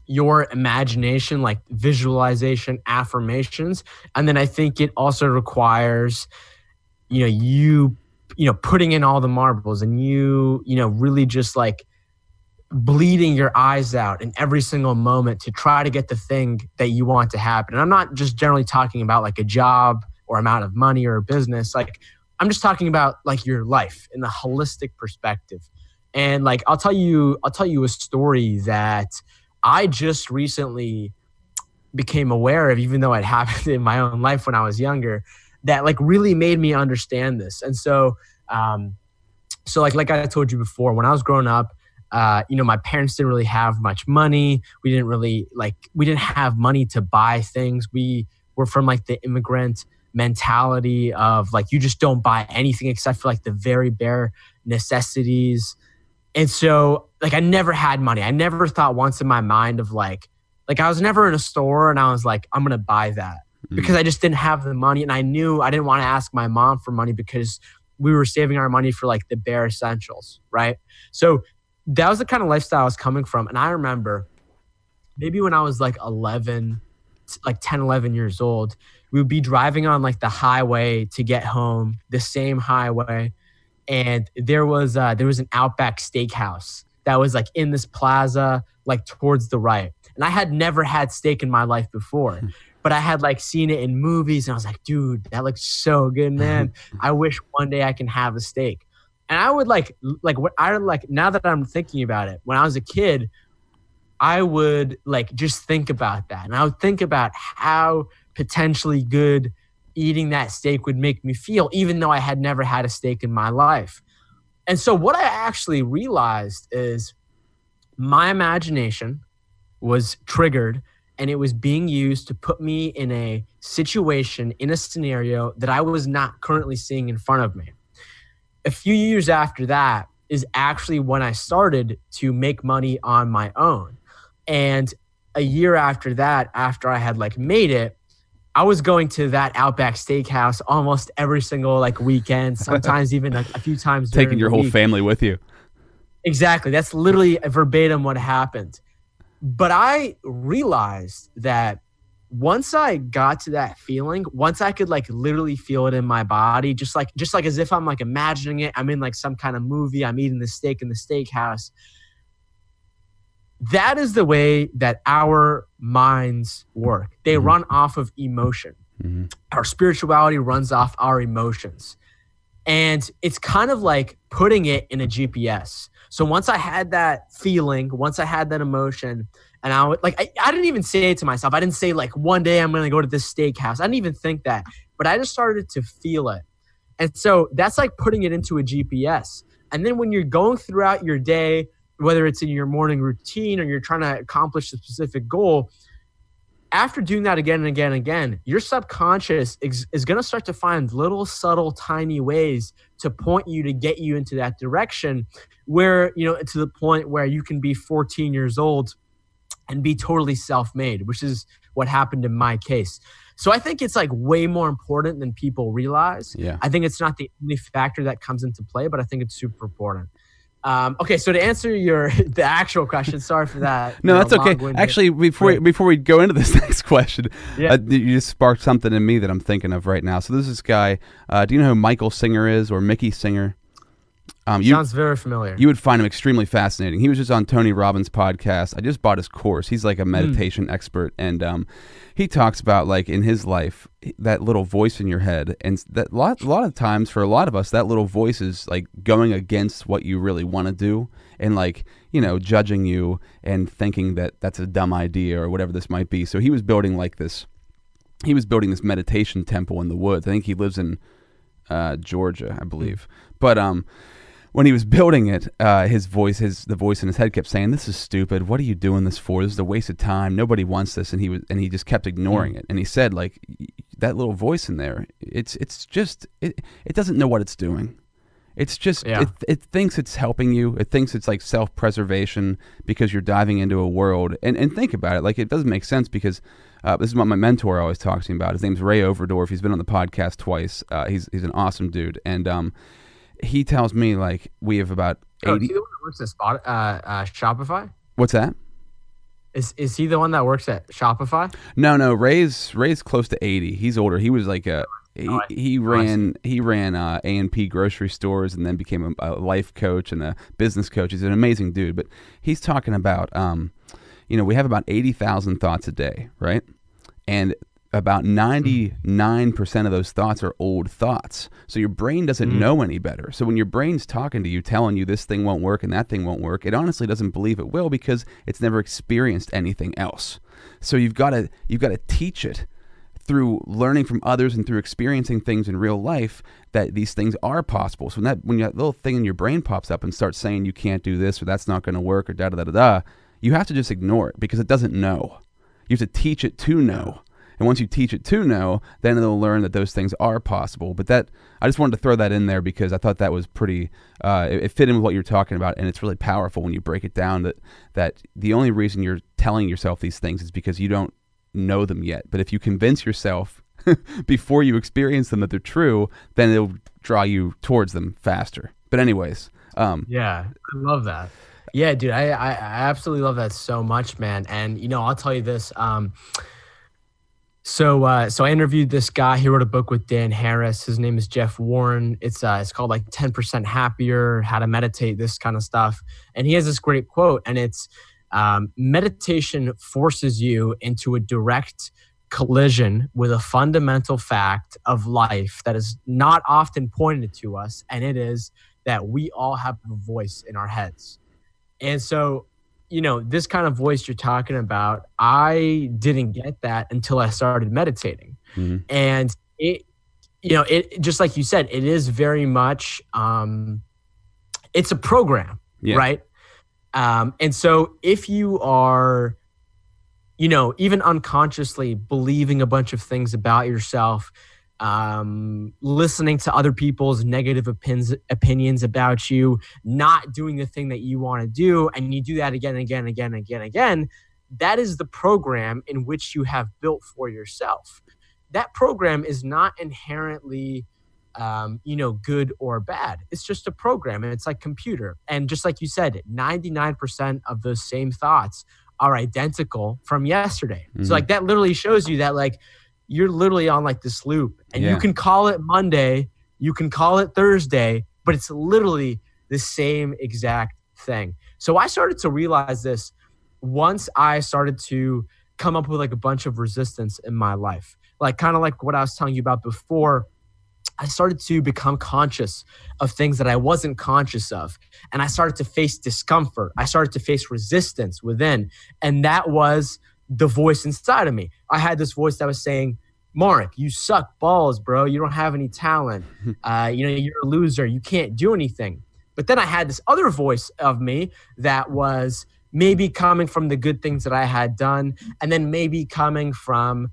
your imagination, like visualization, affirmations. And then I think it also requires, you putting in all the marbles and you really just bleeding your eyes out in every single moment to try to get the thing that you want to happen. And I'm not just generally talking about a job or amount of money or a business. I'm just talking about your life in the holistic perspective. And I'll tell you a story that I just recently became aware of, even though it happened in my own life when I was younger, that really made me understand this. And so, like I told you before, when I was growing up, my parents didn't really have much money. We didn't have money to buy things. We were from the immigrant mentality of you just don't buy anything except for the very bare necessities. And so I never had money. I never thought once in my mind of I was never in a store and I was I'm gonna buy that because I just didn't have the money. And I knew I didn't want to ask my mom for money because we were saving our money for the bare essentials, right? So that was the kind of lifestyle I was coming from. And I remember maybe when I was 10, 11 years old, we would be driving on like the highway to get home, the same highway. And there was an Outback Steakhouse that was like in this plaza, like towards the right. And I had never had steak in my life before, but I had like seen it in movies and I was like, dude, that looks so good, man. I wish one day I can have a steak. And I would now that I'm thinking about it, when I was a kid, I would like just think about that. And I would think about how potentially good eating that steak would make me feel, even though I had never had a steak in my life. And so what I actually realized is my imagination was triggered and it was being used to put me in a situation, in a scenario that I was not currently seeing in front of me. A few years after that is actually when I started to make money on my own. And a year after that, after I had like made it, I was going to that Outback Steakhouse almost every single like weekend, sometimes even a few times during Taking your the whole week. family with you. Exactly. That's literally verbatim what happened. But I realized that once I got to that feeling, once I could like literally feel it in my body, just like as if I'm like imagining it, I'm in like some kind of movie, I'm eating the steak in the steakhouse. That is the way that our minds work. They run off of emotion. Mm-hmm. Our spirituality runs off our emotions. And it's kind of like putting it in a GPS. So once I had that feeling, once I had that emotion, and I would like, I didn't even say it to myself. I didn't say like, one day I'm going to go to this steakhouse. I didn't even think that, but I just started to feel it. And so that's like putting it into a GPS. And then when you're going throughout your day, whether it's in your morning routine or you're trying to accomplish a specific goal, after doing that again and again and again, your subconscious is going to start to find little subtle tiny ways to point you to get you into that direction where, you know, to the point where you can be 14 years old and be totally self-made, which is what happened in my case. So I think it's like way more important than people realize. Yeah. I think it's not the only factor that comes into play, but I think it's super important. Okay, so to answer the actual question, sorry for that. No, that's okay. Actually, before we go into this next question, yeah. You just sparked something in me that I'm thinking of right now. So there's this guy. Do you know who Michael Singer is, or Mickey Singer? Sounds very familiar. You would find him extremely fascinating. He was just on Tony Robbins' podcast. I just bought his course. He's like a meditation expert, and he talks about like in his life that little voice in your head, and that a lot of times for a lot of us that little voice is like going against what you really want to do, and like, you know, judging you and thinking that that's a dumb idea or whatever this might be. So he was building this meditation temple in the woods. I think he lives in Georgia, I believe, but when he was building it, the voice in his head kept saying, "This is stupid. What are you doing this for? This is a waste of time. Nobody wants this." And he just kept ignoring it. And he said, like, that little voice in there, it doesn't know what it's doing. It's just it thinks it's helping you. It thinks it's like self-preservation because you're diving into a world. And think about it, like it doesn't make sense because this is what my mentor always talks to me about. His name's Ray Overdorf. He's been on the podcast twice. He's an awesome dude, and he tells me like we have about 80. Is he the one that works at Shopify? What's that? Is he the one that works at Shopify? No. Ray's close to 80. He's older. He was like he ran A&P grocery stores and then became a life coach and a business coach. He's an amazing dude. But he's talking about we have about 80,000 thoughts a day, right? And about 99% of those thoughts are old thoughts. So your brain doesn't know any better. So when your brain's talking to you, telling you this thing won't work and that thing won't work, it honestly doesn't believe it will because it's never experienced anything else. So you've got to teach it through learning from others and through experiencing things in real life that these things are possible. So when that little thing in your brain pops up and starts saying you can't do this or that's not going to work or da-da-da-da-da, you have to just ignore it because it doesn't know. You have to teach it to know. And once you teach it to know, then it'll learn that those things are possible. But I just wanted to throw that in there because I thought that was pretty, it fit in with what you're talking about. And it's really powerful when you break it down that the only reason you're telling yourself these things is because you don't know them yet. But if you convince yourself before you experience them that they're true, then it'll draw you towards them faster. But anyways. Yeah, I love that. Yeah, dude, I absolutely love that so much, man. And, I'll tell you this, So I interviewed this guy. He wrote a book with Dan Harris. His name is Jeff Warren. It's called like 10% Happier, How to Meditate, this kind of stuff. And he has this great quote, and it's meditation forces you into a direct collision with a fundamental fact of life that is not often pointed to us, and it is that we all have a voice in our heads. And so, this kind of voice you're talking about, I didn't get that until I started meditating. Mm-hmm. And it just like you said, it is very much, it's a program, right? And so if you are, even unconsciously believing a bunch of things about yourself, listening to other people's negative opinions about you, not doing the thing that you want to do, and you do that again and again and again and again and again, that is the program in which you have built for yourself. That program is not inherently good or bad. It's just a program, and it's like computer. And just like you said, 99% of those same thoughts are identical from yesterday. Mm-hmm. So like that literally shows you that like you're literally on like this loop, and you can call it Monday, you can call it Thursday, but it's literally the same exact thing. So I started to realize this once I started to come up with like a bunch of resistance in my life, like kind of like what I was telling you about before. I started to become conscious of things that I wasn't conscious of. And I started to face discomfort. I started to face resistance within. And that was the voice inside of me. I had this voice that was saying, Mark, you suck balls, bro. You don't have any talent. You're a loser. You can't do anything. But then I had this other voice of me that was maybe coming from the good things that I had done. And then maybe coming from,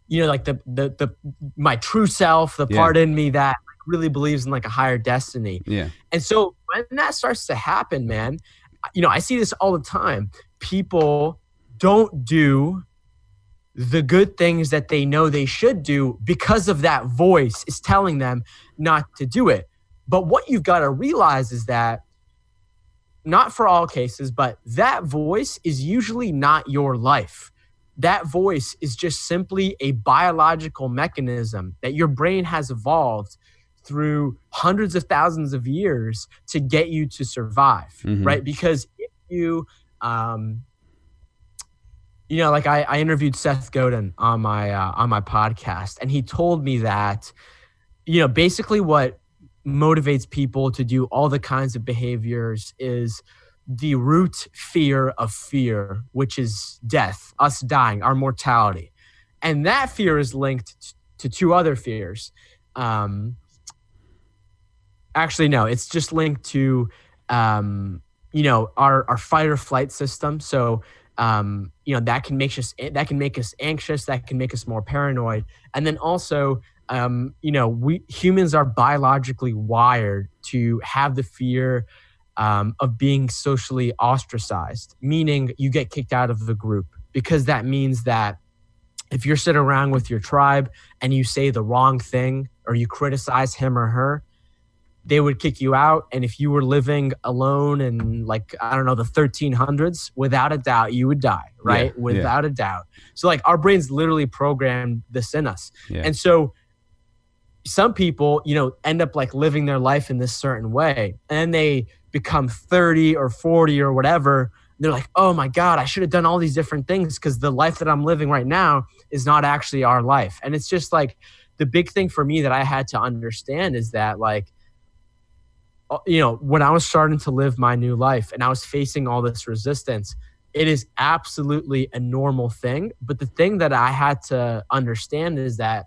like the my true self, the part in me that really believes in like a higher destiny. Yeah. And so when that starts to happen, man, I see this all the time. People don't do the good things that they know they should do because of that voice is telling them not to do it. But what you've got to realize is that not for all cases, but that voice is usually not your life. That voice is just simply a biological mechanism that your brain has evolved through hundreds of thousands of years to get you to survive, right? Because if you, like I interviewed Seth Godin on my podcast, and he told me that, basically what motivates people to do all the kinds of behaviors is the root fear of fear, which is death, us dying, our mortality. And that fear is linked to two other fears. Actually, no, it's just linked to, our fight or flight system. So, that can make us anxious, that can make us more paranoid. And then also, we humans are biologically wired to have the fear of being socially ostracized, meaning you get kicked out of the group, because that means that if you're sitting around with your tribe and you say the wrong thing or you criticize him or her, they would kick you out. And if you were living alone in the 1300s, without a doubt, you would die, right? Without a doubt. So like our brains literally programmed this in us. Yeah. And so some people, end up like living their life in this certain way, and they become 30 or 40 or whatever. They're like, oh my God, I should have done all these different things because the life that I'm living right now is not actually our life. And it's just like the big thing for me that I had to understand is that like, when I was starting to live my new life and I was facing all this resistance, it is absolutely a normal thing. But the thing that I had to understand is that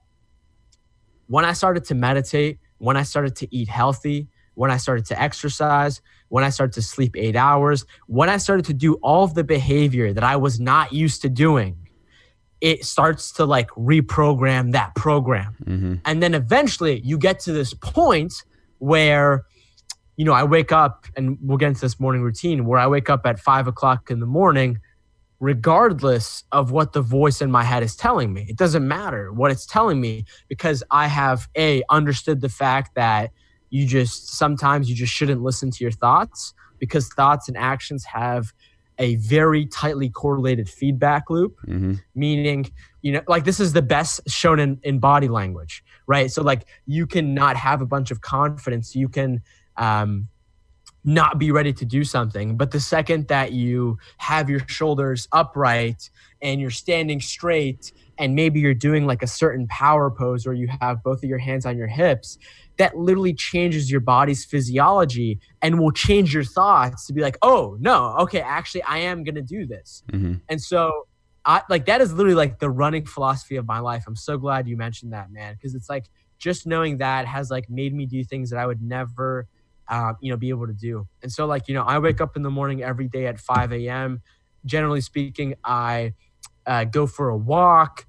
when I started to meditate, when I started to eat healthy, when I started to exercise, when I started to sleep 8 hours, when I started to do all of the behavior that I was not used to doing, it starts to like reprogram that program. Mm-hmm. And then eventually you get to this point where, I wake up, and we'll get into this morning routine, where I wake up at 5 o'clock in the morning, regardless of what the voice in my head is telling me. It doesn't matter what it's telling me, because I have understood the fact that sometimes you just shouldn't listen to your thoughts, because thoughts and actions have a very tightly correlated feedback loop, meaning, like this is the best shown in body language, right? So like you can not have a bunch of confidence. You can not be ready to do something. But the second that you have your shoulders upright and you're standing straight and maybe you're doing like a certain power pose where you have both of your hands on your hips, that literally changes your body's physiology and will change your thoughts to be like, oh no, okay, actually I am going to do this. And so that is literally like the running philosophy of my life. I'm so glad you mentioned that, man. Cause it's like, just knowing that has like made me do things that I would never, be able to do. And so like, I wake up in the morning every day at 5 a.m. Generally speaking, I go for a walk.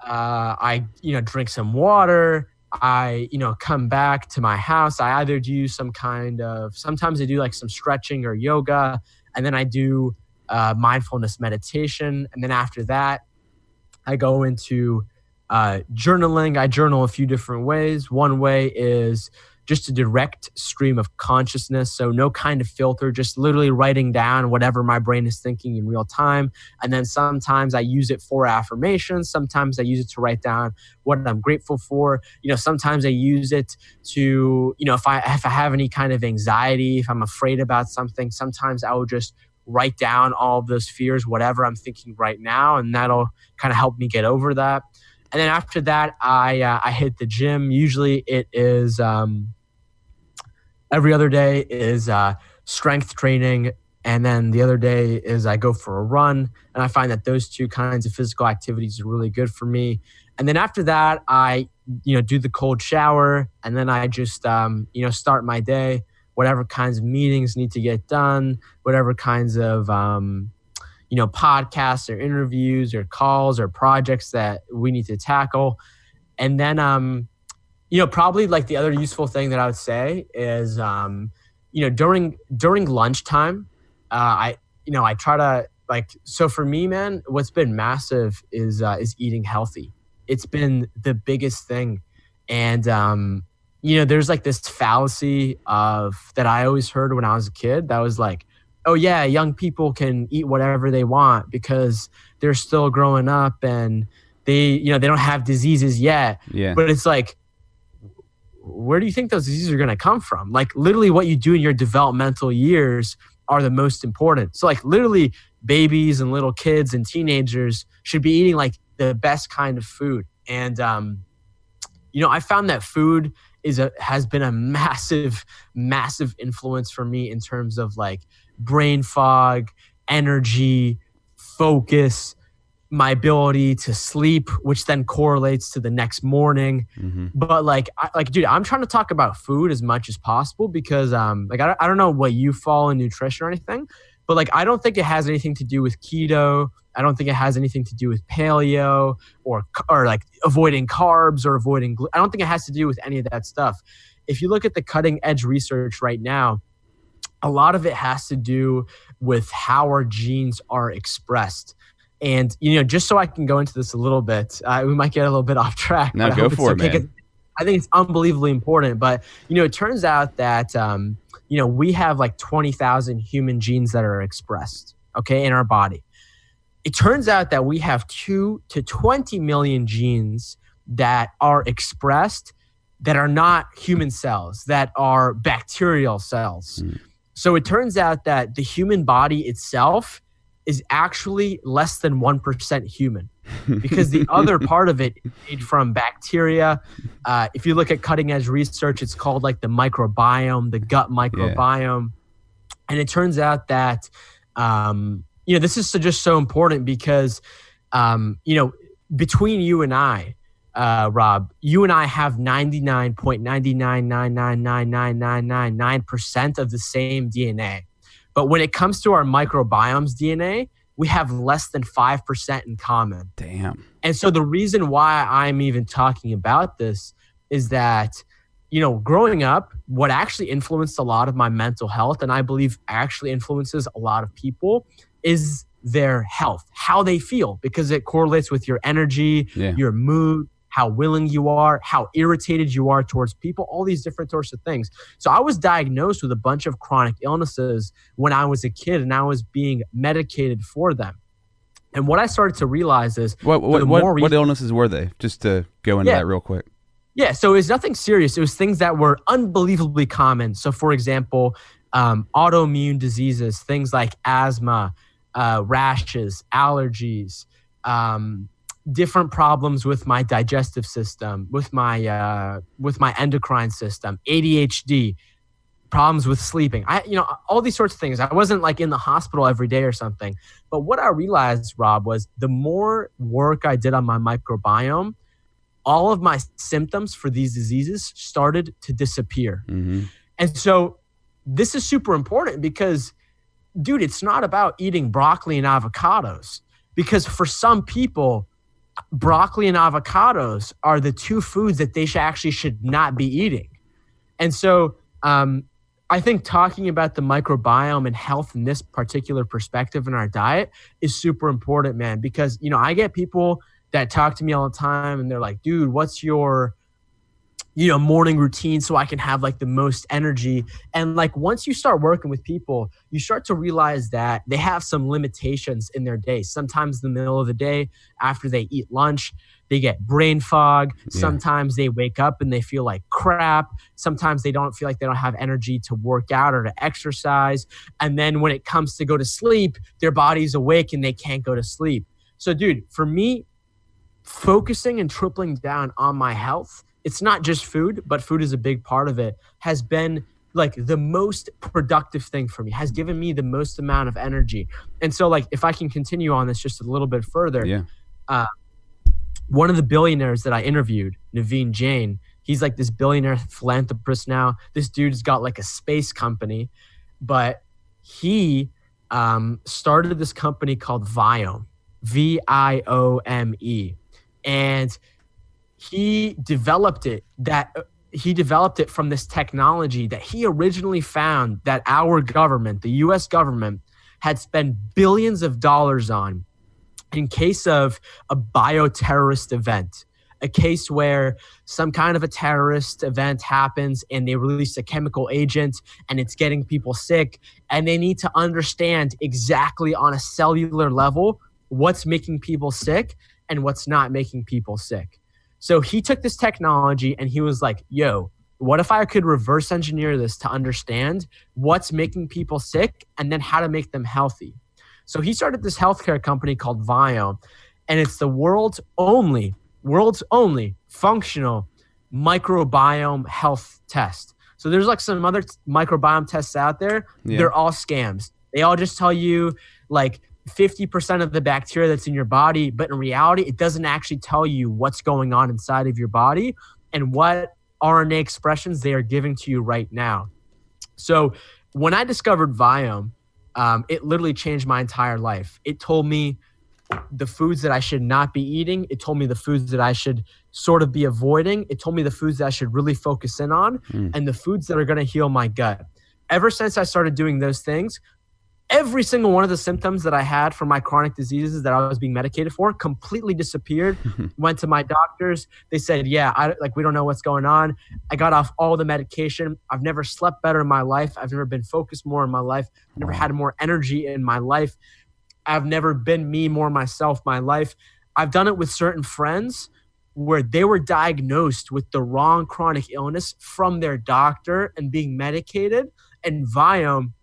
I drink some water. I come back to my house. I either do sometimes I do like some stretching or yoga, and then I do mindfulness meditation. And then after that, I go into journaling. I journal a few different ways. One way is just a direct stream of consciousness. So no kind of filter, just literally writing down whatever my brain is thinking in real time. And then sometimes I use it for affirmations. Sometimes I use it to write down what I'm grateful for. Sometimes I use it to, if I have any kind of anxiety, if I'm afraid about something, sometimes I will just write down all of those fears, whatever I'm thinking right now. And that'll kind of help me get over that. And then after that, I hit the gym. Usually it is every other day is strength training. And then the other day is I go for a run. And I find that those two kinds of physical activities are really good for me. And then after that, I do the cold shower. And then I just start my day, whatever kinds of meetings need to get done, whatever kinds of podcasts or interviews or calls or projects that we need to tackle. And then, probably like the other useful thing that I would say is, during lunchtime, I try to so for me, man, what's been massive is eating healthy. It's been the biggest thing. And, there's like this fallacy that I always heard when I was a kid that was like, oh yeah, young people can eat whatever they want because they're still growing up and they don't have diseases yet. Yeah. But it's like, where do you think those diseases are going to come from? Like literally what you do in your developmental years are the most important. So like literally babies and little kids and teenagers should be eating like the best kind of food. And, I found that food has been a massive, massive influence for me in terms of like brain fog, energy, focus, my ability to sleep, which then correlates to the next morning. But dude, I'm trying to talk about food as much as possible because I don't know what you follow in nutrition or anything, but like I don't think it has anything to do with keto. I don't think it has anything to do with paleo or like avoiding carbs or avoiding I don't think it has to do with any of that stuff. If you look at the cutting edge research right now, a lot of it has to do with how our genes are expressed. And, just so I can go into this a little bit, we might get a little bit off track. No, go for it, man. I think it's unbelievably important. But, it turns out that, we have like 20,000 human genes that are expressed, in our body. It turns out that we have 2 to 20 million genes that are expressed that are not human cells, that are bacterial cells. So it turns out that the human body itself is actually less than 1% human because the other part of it is made from bacteria. If you look at cutting edge research, it's called like the microbiome, the gut microbiome. And it turns out that, this is just so important because, between you and I, Rob, you and I have 99.999999999% of the same DNA. But when it comes to our microbiome's DNA, we have less than 5% in common. Damn. And so the reason why I'm even talking about this is that, growing up, what actually influenced a lot of my mental health, and I believe actually influences a lot of people, is their health, how they feel, because it correlates with your energy, your mood, how willing you are, how irritated you are towards people, all these different sorts of things. So I was diagnosed with a bunch of chronic illnesses when I was a kid, and I was being medicated for them. And what I started to realize is what illnesses were they? Just to go into that real quick. Yeah, so it was nothing serious. It was things that were unbelievably common. So, for example, autoimmune diseases, things like asthma, rashes, allergies, different problems with my digestive system, with my endocrine system, ADHD, problems with sleeping. All these sorts of things. I wasn't like in the hospital every day or something. But what I realized, Rob, was the more work I did on my microbiome, all of my symptoms for these diseases started to disappear. Mm-hmm. And so this is super important because, dude, it's not about eating broccoli and avocados, because for some people, broccoli and avocados are the two foods that they should not be eating. And so I think talking about the microbiome and health in this particular perspective in our diet is super important, man, because, I get people that talk to me all the time and they're like, dude, what's your, morning routine so I can have like the most energy? And like, once you start working with people, you start to realize that they have some limitations in their day. Sometimes in the middle of the day after they eat lunch, they get brain fog. Yeah. Sometimes they wake up and they feel like crap. Sometimes they don't feel like they don't have energy to work out or to exercise. And then when it comes to go to sleep, their body's awake and they can't go to sleep. So dude, for me, focusing and tripling down on my health, it's not just food, but food is a big part of it, has been like the most productive thing for me, has given me the most amount of energy. And so like, if I can continue on this just a little bit further, one of the billionaires that I interviewed, Naveen Jain, he's like this billionaire philanthropist now. This dude's got like a space company, but he started this company called Viome, Viome. And he developed it from this technology that he originally found that our government, the US government, had spent billions of dollars on in case of a bioterrorist event, a case where some kind of a terrorist event happens and they release a chemical agent and it's getting people sick, and they need to understand exactly on a cellular level what's making people sick and what's not making people sick. So he took this technology and he was like, yo, what if I could reverse engineer this to understand what's making people sick and then how to make them healthy? So he started this healthcare company called Viome, and it's the world's only functional microbiome health test. So there's like some other microbiome tests out there. Yeah. They're all scams. They all just tell you like 50% of the bacteria that's in your body, but in reality, it doesn't actually tell you what's going on inside of your body and what RNA expressions they are giving to you right now. So when I discovered Viome, it literally changed my entire life. It told me the foods that I should not be eating. It told me the foods that I should sort of be avoiding. It told me the foods that I should really focus in on and the foods that are going to heal my gut. Ever since I started doing those things, every single one of the symptoms that I had from my chronic diseases that I was being medicated for completely disappeared. Went to my doctors. They said, yeah, we don't know what's going on. I got off all the medication. I've never slept better in my life. I've never been focused more in my life. I've never had more energy in my life. I've never been me more myself my life. I've done it with certain friends where they were diagnosed with the wrong chronic illness from their doctor and being medicated. And Viome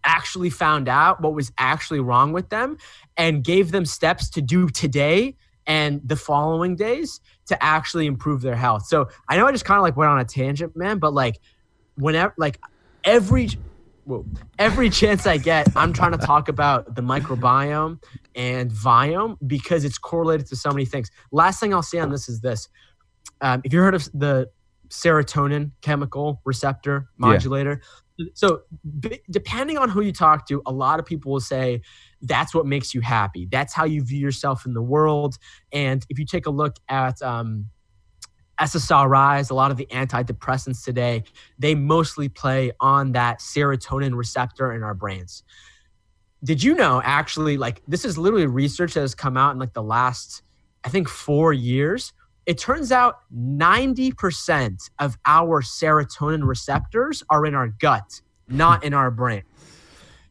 actually found out what was actually wrong with them and gave them steps to do today and the following days to actually improve their health. So I know I just kind of like went on a tangent, man, but like whenever, like every chance I get, I'm trying to talk about the microbiome and Viome because it's correlated to so many things. Last thing I'll say on this is this. If you heard of the serotonin chemical receptor modulator, so depending on who you talk to, a lot of people will say that's what makes you happy. That's how you view yourself in the world. And if you take a look at SSRIs, a lot of the antidepressants today, they mostly play on that serotonin receptor in our brains. Did you know, actually, like this is literally research that has come out in like the last, I think 4 years, It turns out 90% of our serotonin receptors are in our gut, not in our brain.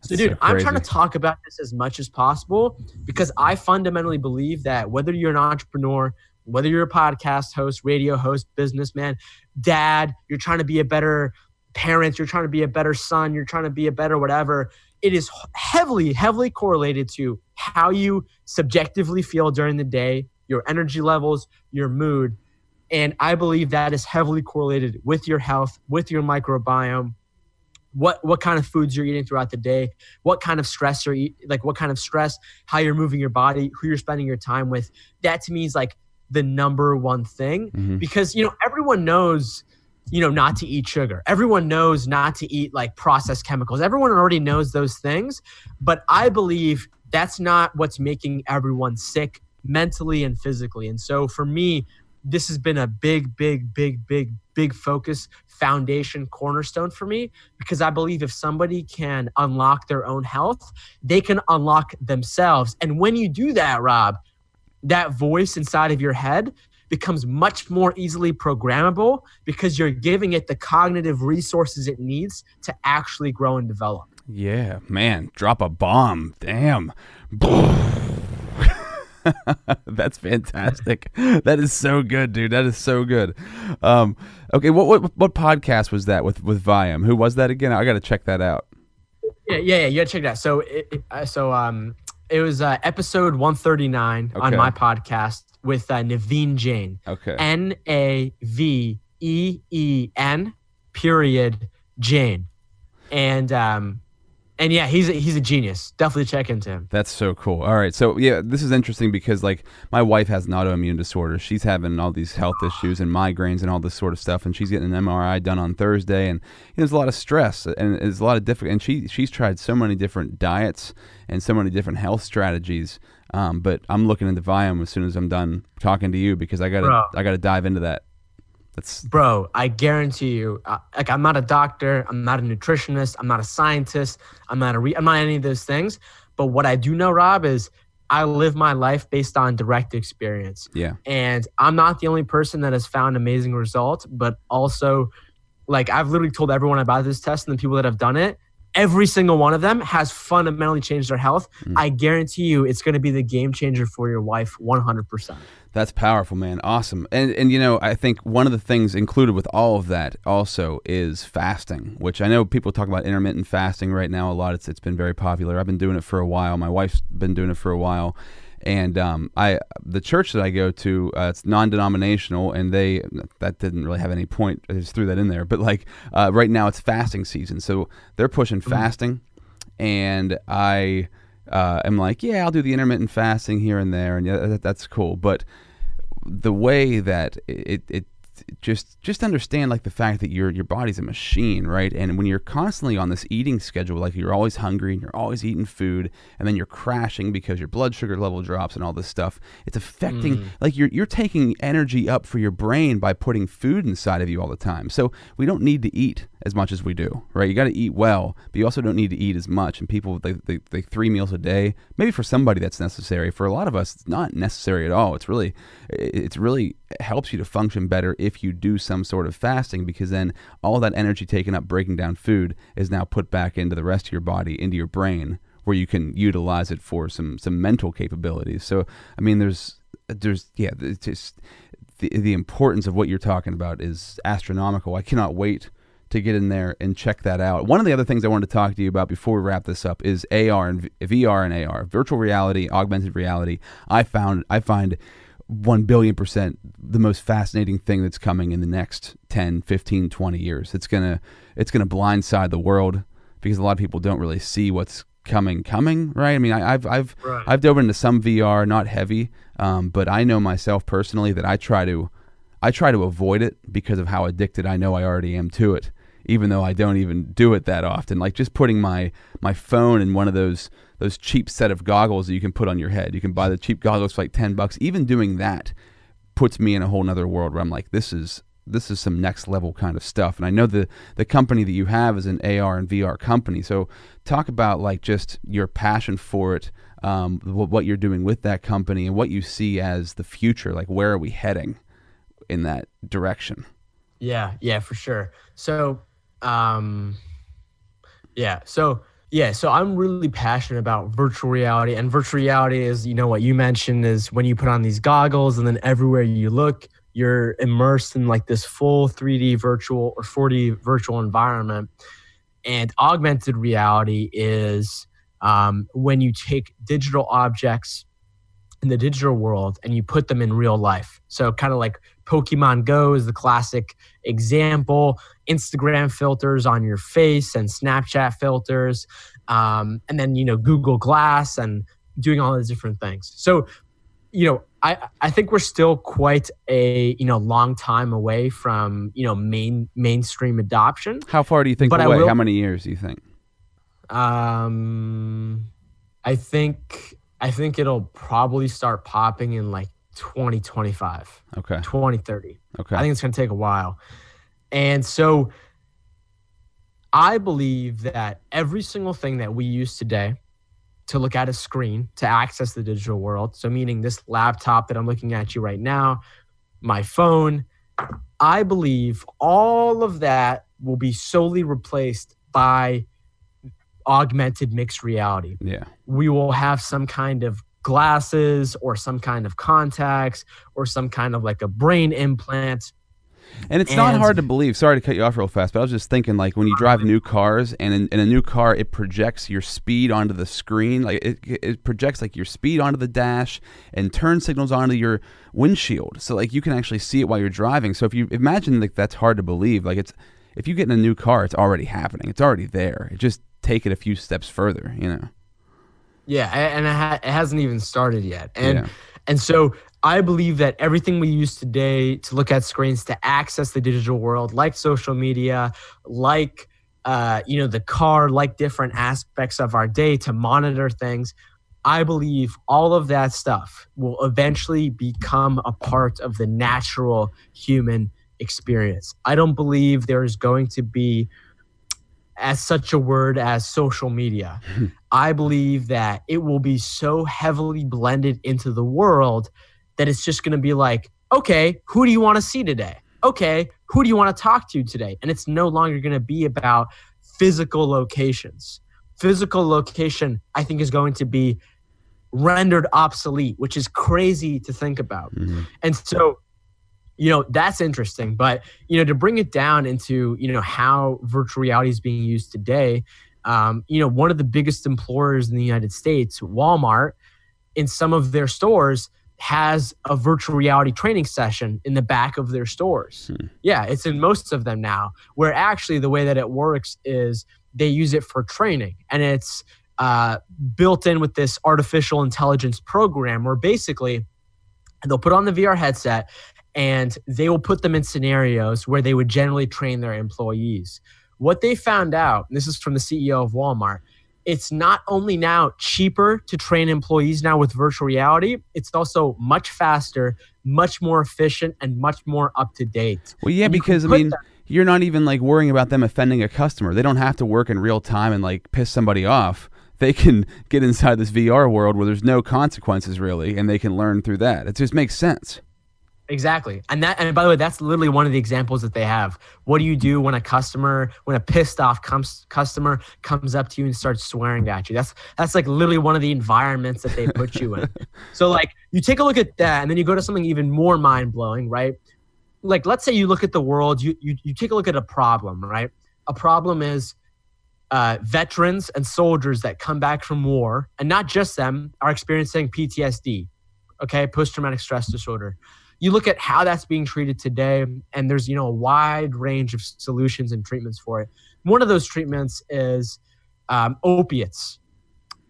So, dude, I'm trying to talk about this as much as possible because I fundamentally believe that whether you're an entrepreneur, whether you're a podcast host, radio host, businessman, dad, you're trying to be a better parent, you're trying to be a better son, you're trying to be a better whatever, it is heavily, heavily correlated to how you subjectively feel during the day, your energy levels, your mood. And I believe that is heavily correlated with your health, with your microbiome, what kind of foods you're eating throughout the day, what kind of stress you're eating, like what kind of stress, how you're moving your body, who you're spending your time with. That to me is like the number one thing because, everyone knows, not to eat sugar. Everyone knows not to eat like processed chemicals. Everyone already knows those things. But I believe that's not what's making everyone sick mentally and physically. And so for me, this has been a big focus, foundation, cornerstone for me, because I believe if somebody can unlock their own health, they can unlock themselves. And when you do that, Rob, that voice inside of your head becomes much more easily programmable because you're giving it the cognitive resources it needs to actually grow and develop. Yeah, man, drop a bomb. Damn. That's fantastic. That is so good, dude. That is so good. Okay, what podcast was that with Viam? Who was that again? I got to check that out. Yeah, you got to check that. So it was episode 139 on my podcast with Naveen Jain. Okay. Naveen Jain. And yeah, he's a genius. Definitely check into him. That's so cool. All right. So yeah, this is interesting because like my wife has an autoimmune disorder. She's having all these health issues and migraines and all this sort of stuff. And she's getting an MRI done on Thursday. And there's a lot of stress and there's a lot of different, and she's tried so many different diets and so many different health strategies. But I'm looking into Viam as soon as I'm done talking to you because I gotta dive into that. Bro, I guarantee you, I'm not a doctor, I'm not a nutritionist, I'm not a scientist, I'm not any of those things. But what I do know, Rob, is I live my life based on direct experience. Yeah. And I'm not the only person that has found amazing results, but also, like, I've literally told everyone about this test and the people that have done it. Every single one of them has fundamentally changed their health. I guarantee you it's going to be the game changer for your wife 100%. That's powerful, man. Awesome. And I think one of the things included with all of that also is fasting, which I know people talk about intermittent fasting right now a lot. It's been very popular. I've been doing it for a while. My wife's been doing it for a while. And the church that I go to, it's non-denominational, and that didn't really have any point. I just threw that in there. But like right now, it's fasting season, so they're pushing fasting, and I am like, yeah, I'll do the intermittent fasting here and there, and yeah, that's cool. But the way that it just understand like the fact that your body's a machine, right? And when you're constantly on this eating schedule, like you're always hungry and you're always eating food, and then you're crashing because your blood sugar level drops and all this stuff, it's affecting like you're taking energy up for your brain by putting food inside of you all the time. So we don't need to eat as much as we do, right? You got to eat well, but you also don't need to eat as much. And people, they 3 meals a day, maybe for somebody that's necessary. For a lot of us, it's not necessary at all. It's really helps you to function better if you do some sort of fasting, because then all that energy taken up breaking down food is now put back into the rest of your body, into your brain, where you can utilize it for some mental capabilities. So, I mean, there's it's just the importance of what you're talking about is astronomical. I cannot wait to get in there and check that out. One of the other things I wanted to talk to you about before we wrap this up is AR and VR and AR, virtual reality, augmented reality. I find 1,000,000,000% the most fascinating thing that's coming in the next 10, 15, 20 years. It's gonna blindside the world because a lot of people don't really see what's coming, right? I mean, I've dove into some VR, not heavy, but I know myself personally that I try to avoid it because of how addicted I know I already am to it, even though I don't even do it that often. Like just putting my phone in one of those cheap set of goggles that you can put on your head. You can buy the cheap goggles for like $10. Even doing that puts me in a whole nother world where I'm like, this is some next level kind of stuff. And I know the company that you have is an AR and VR company. So talk about like just your passion for it, what you're doing with that company and what you see as the future. Like, where are we heading? in that direction. Yeah, for sure. So, so I'm really passionate about virtual reality, and virtual reality is, what you mentioned is when you put on these goggles and then everywhere you look, you're immersed in like this full 3D virtual or 4D virtual environment. And augmented reality is when you take digital objects in the digital world and you put them in real life. So kind of like Pokemon Go is the classic example, Instagram filters on your face and Snapchat filters, and then, Google Glass and doing all these different things. So, I think we're still quite a, long time away from, mainstream adoption. How far do you think away? How many years do you think? I think it'll probably start popping in like 2025. Okay. 2030. Okay. I think it's going to take a while. And so I believe that every single thing that we use today to look at a screen to access the digital world, so meaning this laptop that I'm looking at you right now, my phone, I believe all of that will be solely replaced by augmented mixed reality. Yeah. We will have some kind of glasses or some kind of contacts or some kind of like a brain implant. And it's not hard to believe. Sorry to cut you off real fast, but I was just thinking, like, when you drive new cars and in a new car, it projects your speed onto the screen. Like it projects like your speed onto the dash and turn signals onto your windshield. So like you can actually see it while you're driving. So if you imagine, like, that's hard to believe. Like if you get in a new car, it's already happening. It's already there. It just take it a few steps further, Yeah, and it hasn't even started yet. And so I believe that everything we use today to look at screens to access the digital world, like social media, like the car, like different aspects of our day to monitor things, I believe all of that stuff will eventually become a part of the natural human experience. I don't believe there is going to be as such a word as social media. I believe that it will be so heavily blended into the world that it's just going to be like, okay, who do you want to see today? Okay, who do you want to talk to today? And it's no longer going to be about physical locations. Physical location, I think, is going to be rendered obsolete, which is crazy to think about. Mm-hmm. And so, that's interesting. But, to bring it down into, how virtual reality is being used today, one of the biggest employers in the United States, Walmart, in some of their stores has a virtual reality training session in the back of their stores. Yeah, it's in most of them now, where actually the way that it works is they use it for training. And it's built in with this artificial intelligence program where basically they'll put on the VR headset and they will put them in scenarios where they would generally train their employees. What they found out, and this is from the CEO of Walmart, it's not only now cheaper to train employees now with virtual reality, it's also much faster, much more efficient, and much more up to date. Well, yeah, because you're not even like worrying about them offending a customer. They don't have to work in real time and like piss somebody off. They can get inside this VR world where there's no consequences really, and they can learn through that. It just makes sense. Exactly. And by the way, that's literally one of the examples that they have. What do you do when a pissed off customer comes up to you and starts swearing at you? That's like literally one of the environments that they put you in. So like you take a look at that and then you go to something even more mind blowing, right? Like let's say you look at the world, you take a look at a problem, right? A problem is veterans and soldiers that come back from war, and not just them, are experiencing PTSD, okay? Post-traumatic stress disorder. You look at how that's being treated today, and there's, a wide range of solutions and treatments for it. One of those treatments is opiates.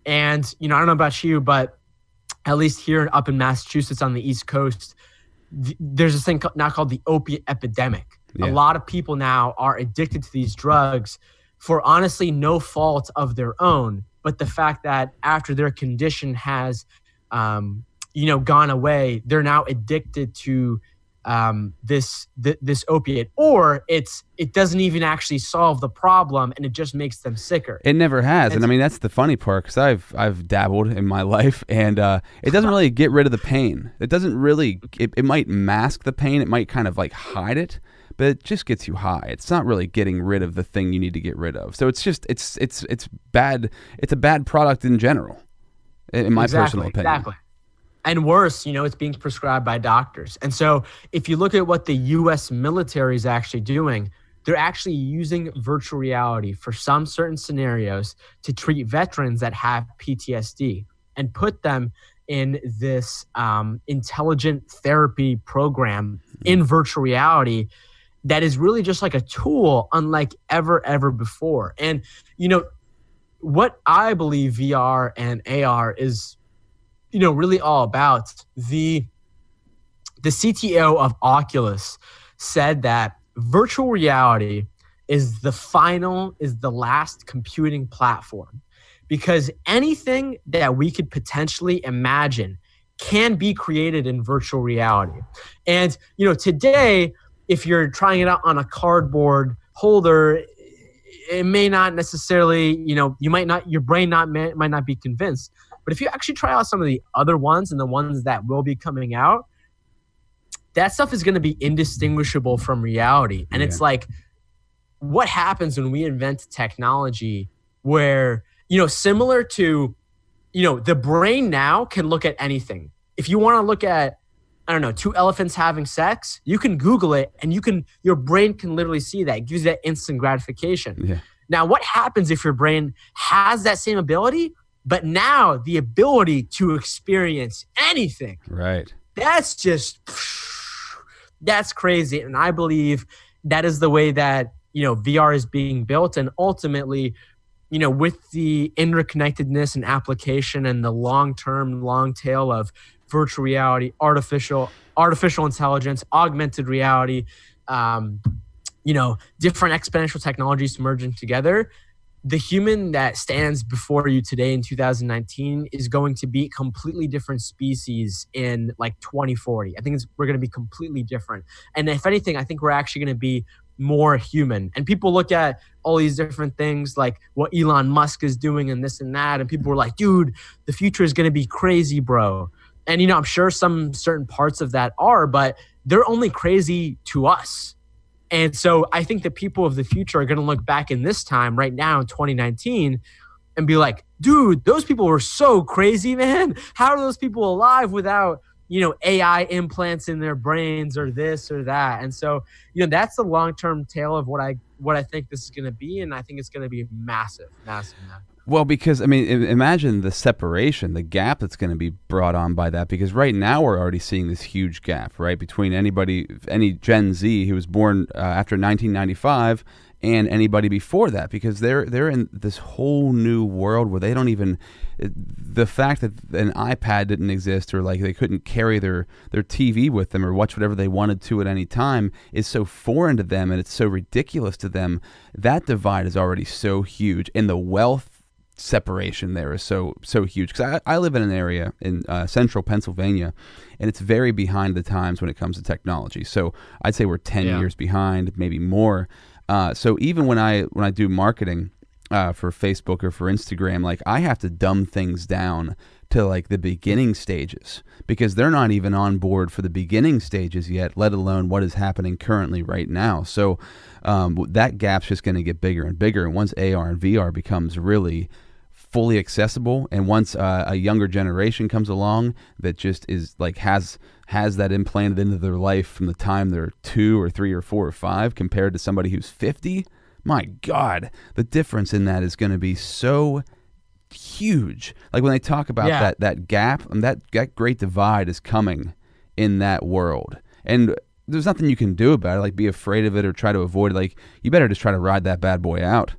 And, I don't know about you, but at least here up in Massachusetts on the East Coast, there's this thing now called the opiate epidemic. Yeah. A lot of people now are addicted to these drugs for honestly no fault of their own, but the fact that after their condition has gone away, they're now addicted to this opiate, or it doesn't even actually solve the problem and it just makes them sicker. It never has, and I mean that's the funny part, because I've dabbled in my life, and it doesn't really get rid of the pain. It doesn't really. It might mask the pain. It might kind of like hide it, but it just gets you high. It's not really getting rid of the thing you need to get rid of. So it's just it's bad. It's a bad product in general, in my personal opinion. Exactly. And worse, it's being prescribed by doctors. And so if you look at what the U.S. military is actually doing, they're actually using virtual reality for some certain scenarios to treat veterans that have PTSD and put them in this intelligent therapy program in virtual reality that is really just like a tool unlike ever before. And, what I believe VR and AR is really all about, the CTO of Oculus said that virtual reality is the last computing platform, because anything that we could potentially imagine can be created in virtual reality. And, today, if you're trying it out on a cardboard holder, it may not necessarily, your brain might not be convinced. But if you actually try out some of the other ones and the ones that will be coming out, that stuff is going to be indistinguishable from reality. And it's like, what happens when we invent technology where, similar to, the brain now can look at anything. If you want to look at, I don't know, 2 elephants having sex, you can Google it and your brain can literally see that. It gives you that instant gratification. Yeah. Now, what happens if your brain has that same ability, but now the ability to experience anything? Right. That's crazy. And I believe that is the way that, VR is being built. And ultimately, with the interconnectedness and application and the long tail of virtual reality, artificial intelligence, augmented reality, different exponential technologies merging together, the human that stands before you today in 2019 is going to be a completely different species in like 2040. I think we're going to be completely different. And if anything, I think we're actually going to be more human. And people look at all these different things like what Elon Musk is doing and this and that. And people were like, dude, the future is going to be crazy, bro. And, I'm sure some certain parts of that are, but they're only crazy to us. And so I think the people of the future are going to look back in this time right now in 2019 and be like, dude, those people were so crazy, man. How are those people alive without, AI implants in their brains or this or that? And so, that's the long-term tale of what I think this is going to be. And I think it's going to be massive. Well, because, I mean, imagine the separation, the gap that's going to be brought on by that, because right now we're already seeing this huge gap, right, between any Gen Z who was born after 1995 and anybody before that, because they're in this whole new world where they don't even, the fact that an iPad didn't exist, or like they couldn't carry their TV with them or watch whatever they wanted to at any time, is so foreign to them and it's so ridiculous to them. That divide is already so huge, and the wealth separation there is so huge, because I live in an area in central Pennsylvania, and it's very behind the times when it comes to technology. So I'd say we're 10 years behind, maybe more. So even when I do marketing for Facebook or for Instagram, like I have to dumb things down to like the beginning stages, because they're not even on board for the beginning stages yet, let alone what is happening currently right now. So that gap's just going to get bigger and bigger. And once AR and VR becomes really fully accessible, and once a younger generation comes along that just is like has that implanted into their life from the time they're 2 or 3 or 4 or 5, compared to somebody who's 50, my God, the difference in that is going to be so huge. Like when they talk about that gap, that great divide is coming in that world, and there's nothing you can do about it, like be afraid of it or try to avoid it. Like you better just try to ride that bad boy out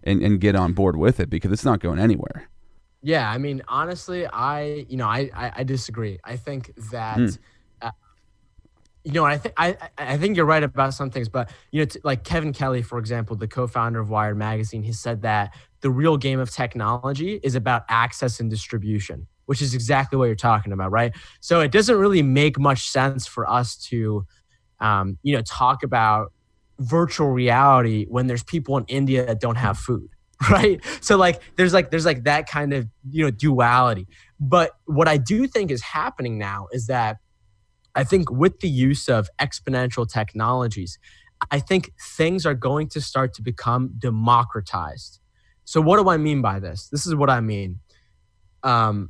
and get on board with it, because it's not going anywhere. Yeah, I mean, honestly, I disagree. I think that I think you're right about some things, but like Kevin Kelly, for example, the co-founder of Wired Magazine, he said that the real game of technology is about access and distribution, which is exactly what you're talking about, right? So it doesn't really make much sense for us to talk about virtual reality when there's people in India that don't have food, right? So there's that kind of duality. But what I do think is happening now is that I think with the use of exponential technologies, I think things are going to start to become democratized. So what do I mean by this? This is what I mean. For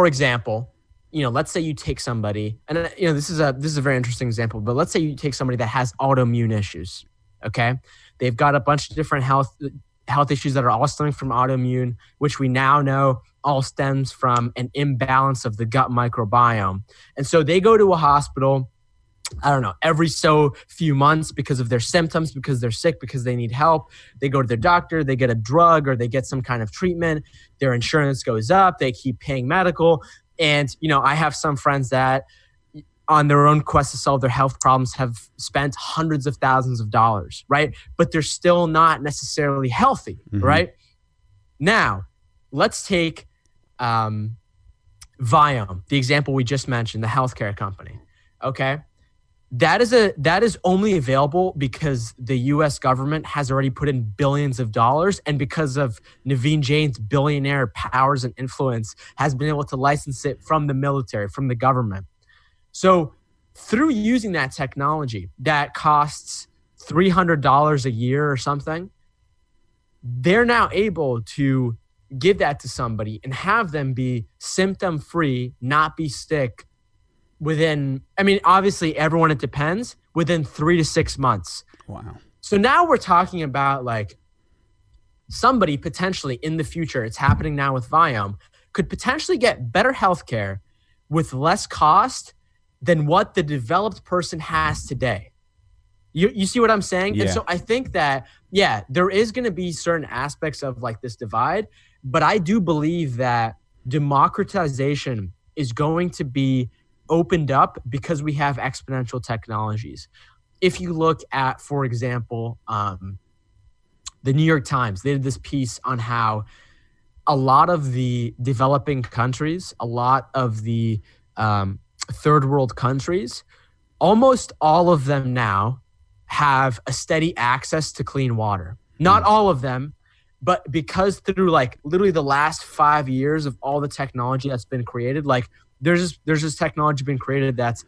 example, let's say you take somebody, and this is a very interesting example, but let's say you take somebody that has autoimmune issues. Okay, they've got a bunch of different health issues that are all stemming from autoimmune, which we now know all stems from an imbalance of the gut microbiome. And so they go to a hospital, I don't know, every so few months because of their symptoms, because they're sick, because they need help. They go to their doctor, they get a drug or they get some kind of treatment. Their insurance goes up. They keep paying medical. And, I have some friends that on their own quest to solve their health problems have spent hundreds of thousands of dollars, right? But they're still not necessarily healthy, right? Now, let's take Viome, the example we just mentioned, the healthcare company, okay? That is only available because the U.S. government has already put in billions of dollars, and because of Naveen Jain's billionaire powers and influence, has been able to license it from the military, from the government. So through using that technology that costs $300 a year or something, they're now able to give that to somebody and have them be symptom-free, not be sick within, obviously everyone, it depends, within 3 to 6 months. Wow. So now we're talking about somebody potentially in the future, it's happening now with Viome, could potentially get better healthcare with less cost than what the developed person has today. You see what I'm saying? Yeah. And so I think that, there is going to be certain aspects of this divide, but I do believe that democratization is going to be opened up because we have exponential technologies. If you look at, for example, the New York Times, they did this piece on how a lot of the developing countries, a lot of the third world countries, almost all of them now have a steady access to clean water. Not all of them, but because through literally the last 5 years of all the technology that's been created, there's this technology been created that's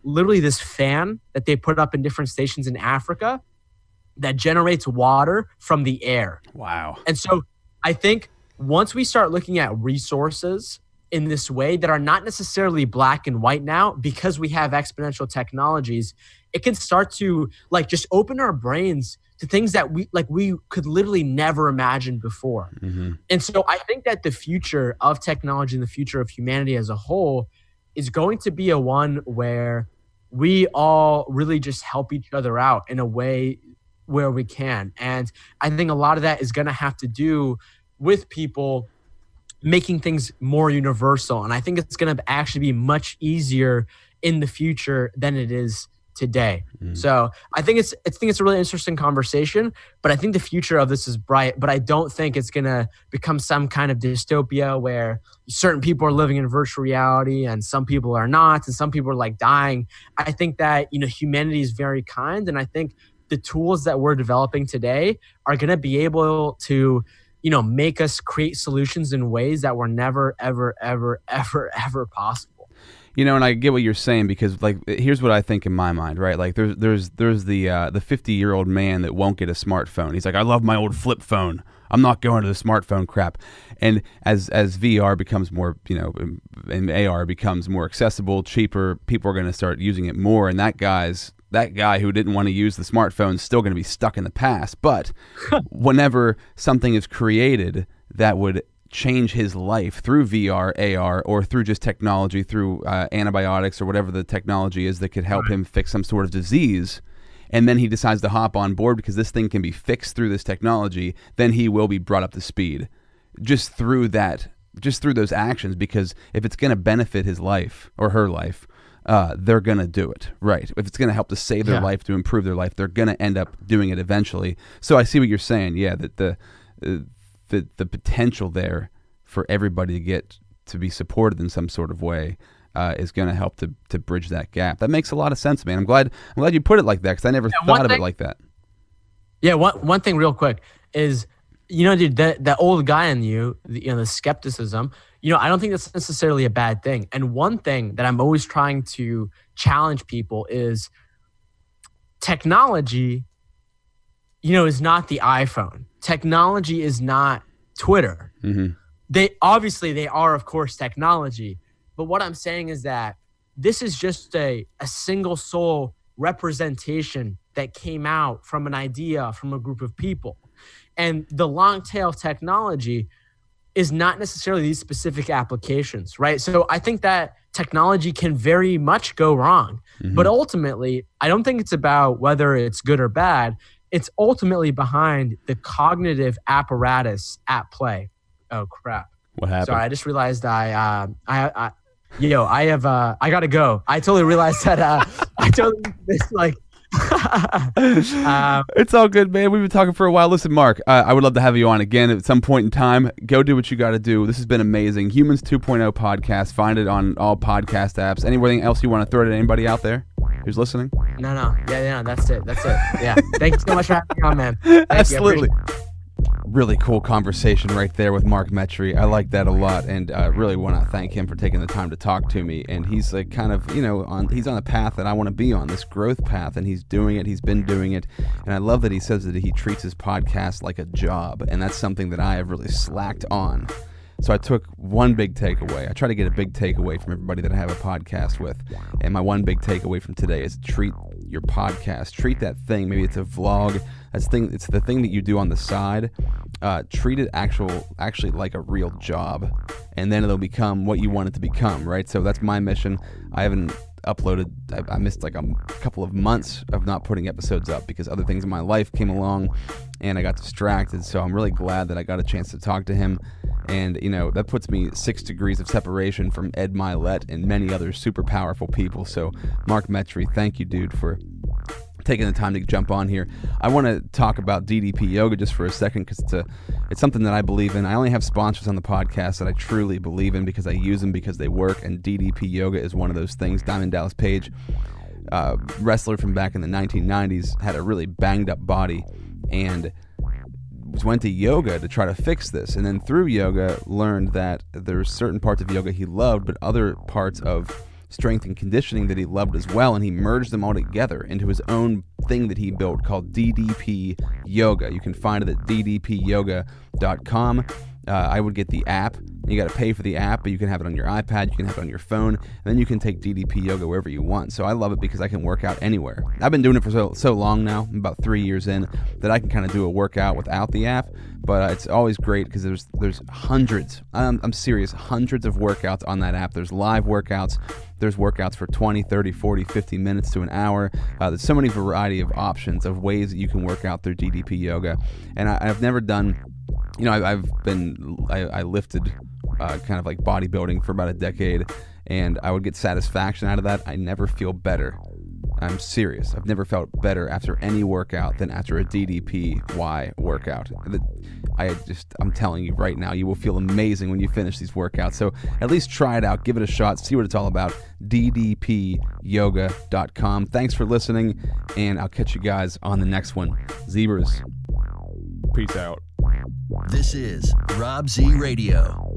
literally this fan that they put up in different stations in Africa that generates water from the air. Wow. And so I think once we start looking at resources in this way that are not necessarily black and white now, because we have exponential technologies, it can start to just open our brains to things that we could literally never imagine before. And so I think that the future of technology and the future of humanity as a whole is going to be a one where we all really just help each other out in a way where we can. And I think a lot of that is going to have to do with people making things more universal. And I think it's going to actually be much easier in the future than it is today. So I think it's a really interesting conversation, but I think the future of this is bright, but I don't think it's going to become some kind of dystopia where certain people are living in virtual reality and some people are not, and some people are dying. I think that, humanity is very kind. And I think the tools that we're developing today are going to be able to, make us create solutions in ways that were never, ever, ever, ever, ever possible. And I get what you're saying, because here's what I think in my mind, right? There's the 50-year-old man that won't get a smartphone. He's like, I love my old flip phone. I'm not going to the smartphone crap. And as VR becomes more, and AR becomes more accessible, cheaper, people are going to start using it more. And that guy who didn't want to use the smartphone is still going to be stuck in the past. But whenever something is created that would change his life through VR, AR, or through just technology, through antibiotics or whatever the technology is that could help him fix some sort of disease, and then he decides to hop on board because this thing can be fixed through this technology, then he will be brought up to speed just through those actions, because if it's going to benefit his life or her life, they're going to do it, right? If it's going to help to save their life, to improve their life, they're going to end up doing it eventually. So I see what you're saying, that the potential there for everybody to get to be supported in some sort of way is going to help to bridge that gap. That makes a lot of sense, man. I'm glad you put it like that, because I never thought of it like that. Yeah, one thing real quick is, dude, that old guy in you, the skepticism, I don't think that's necessarily a bad thing. And one thing that I'm always trying to challenge people is technology, is not the iPhone. Technology is not Twitter. Mm-hmm. They are, of course, technology. But what I'm saying is that this is just a single soul representation that came out from an idea from a group of people. And the long tail of technology is not necessarily these specific applications, right? So I think that technology can very much go wrong. Mm-hmm. But ultimately, I don't think it's about whether it's good or bad. It's ultimately behind the cognitive apparatus at play. Oh, crap. What happened? Sorry, I just realized I gotta go. I totally realized that I totally missed, like, it's all good, man. We've been talking for a while. Listen, Mark, I would love to have you on again at some point in time. Go do what you got to do. This has been amazing. Humans 2.0 podcast. Find it on all podcast apps. Anything else you want to throw to anybody out there who's listening? No. Yeah, that's it. Yeah. Thank you so much for having me on, man. Absolutely. Really cool conversation right there with Mark Metry. I like that a lot, and really want to thank him for taking the time to talk to me. And he's like kind of, he's on a path that I want to be on, this growth path, and he's doing it. He's been doing it, and I love that he says that he treats his podcast like a job, and that's something that I have really slacked on. So I took one big takeaway. I try to get a big takeaway from everybody that I have a podcast with, and my one big takeaway from today is treat your podcast. Treat that thing. Maybe it's a vlog. It's the thing that you do on the side. Treat it actually like a real job, and then it'll become what you want it to become, right? So that's my mission. I haven't uploaded. I missed like a couple of months of not putting episodes up because other things in my life came along, and I got distracted. So I'm really glad that I got a chance to talk to him, and that puts me 6 degrees of separation from Ed Milet and many other super powerful people. So Mark Metry, thank you, dude, for taking the time to jump on here. I want to talk about DDP Yoga just for a second, because it's something that I believe in. I only have sponsors on the podcast that I truly believe in because I use them because they work, and DDP Yoga is one of those things. Diamond Dallas Page, wrestler from back in the 1990s, had a really banged up body and went to yoga to try to fix this, and then through yoga learned that there's certain parts of yoga he loved, but other parts of strength and conditioning that he loved as well, and he merged them all together into his own thing that he built called DDP Yoga. You can find it at ddpyoga.com. I would get the app. You got to pay for the app, but you can have it on your iPad, you can have it on your phone, and then you can take DDP Yoga wherever you want. So I love it because I can work out anywhere. I've been doing it for so long now, I'm about 3 years in, that I can kind of do a workout without the app, but it's always great because there's hundreds, I'm serious, hundreds of workouts on that app. There's live workouts, there's workouts for 20, 30, 40, 50 minutes to an hour. There's so many variety of options of ways that you can work out through DDP Yoga, and I've never done, I lifted kind of like bodybuilding for about a decade, and I would get satisfaction out of that. I never feel better. I'm serious. I've never felt better after any workout than after a DDPY workout. I'm telling you right now, you will feel amazing when you finish these workouts. So at least try it out. Give it a shot. See what it's all about. ddpyoga.com. Thanks for listening, and I'll catch you guys on the next one. Zebras. Peace out. This is Rob Z Radio.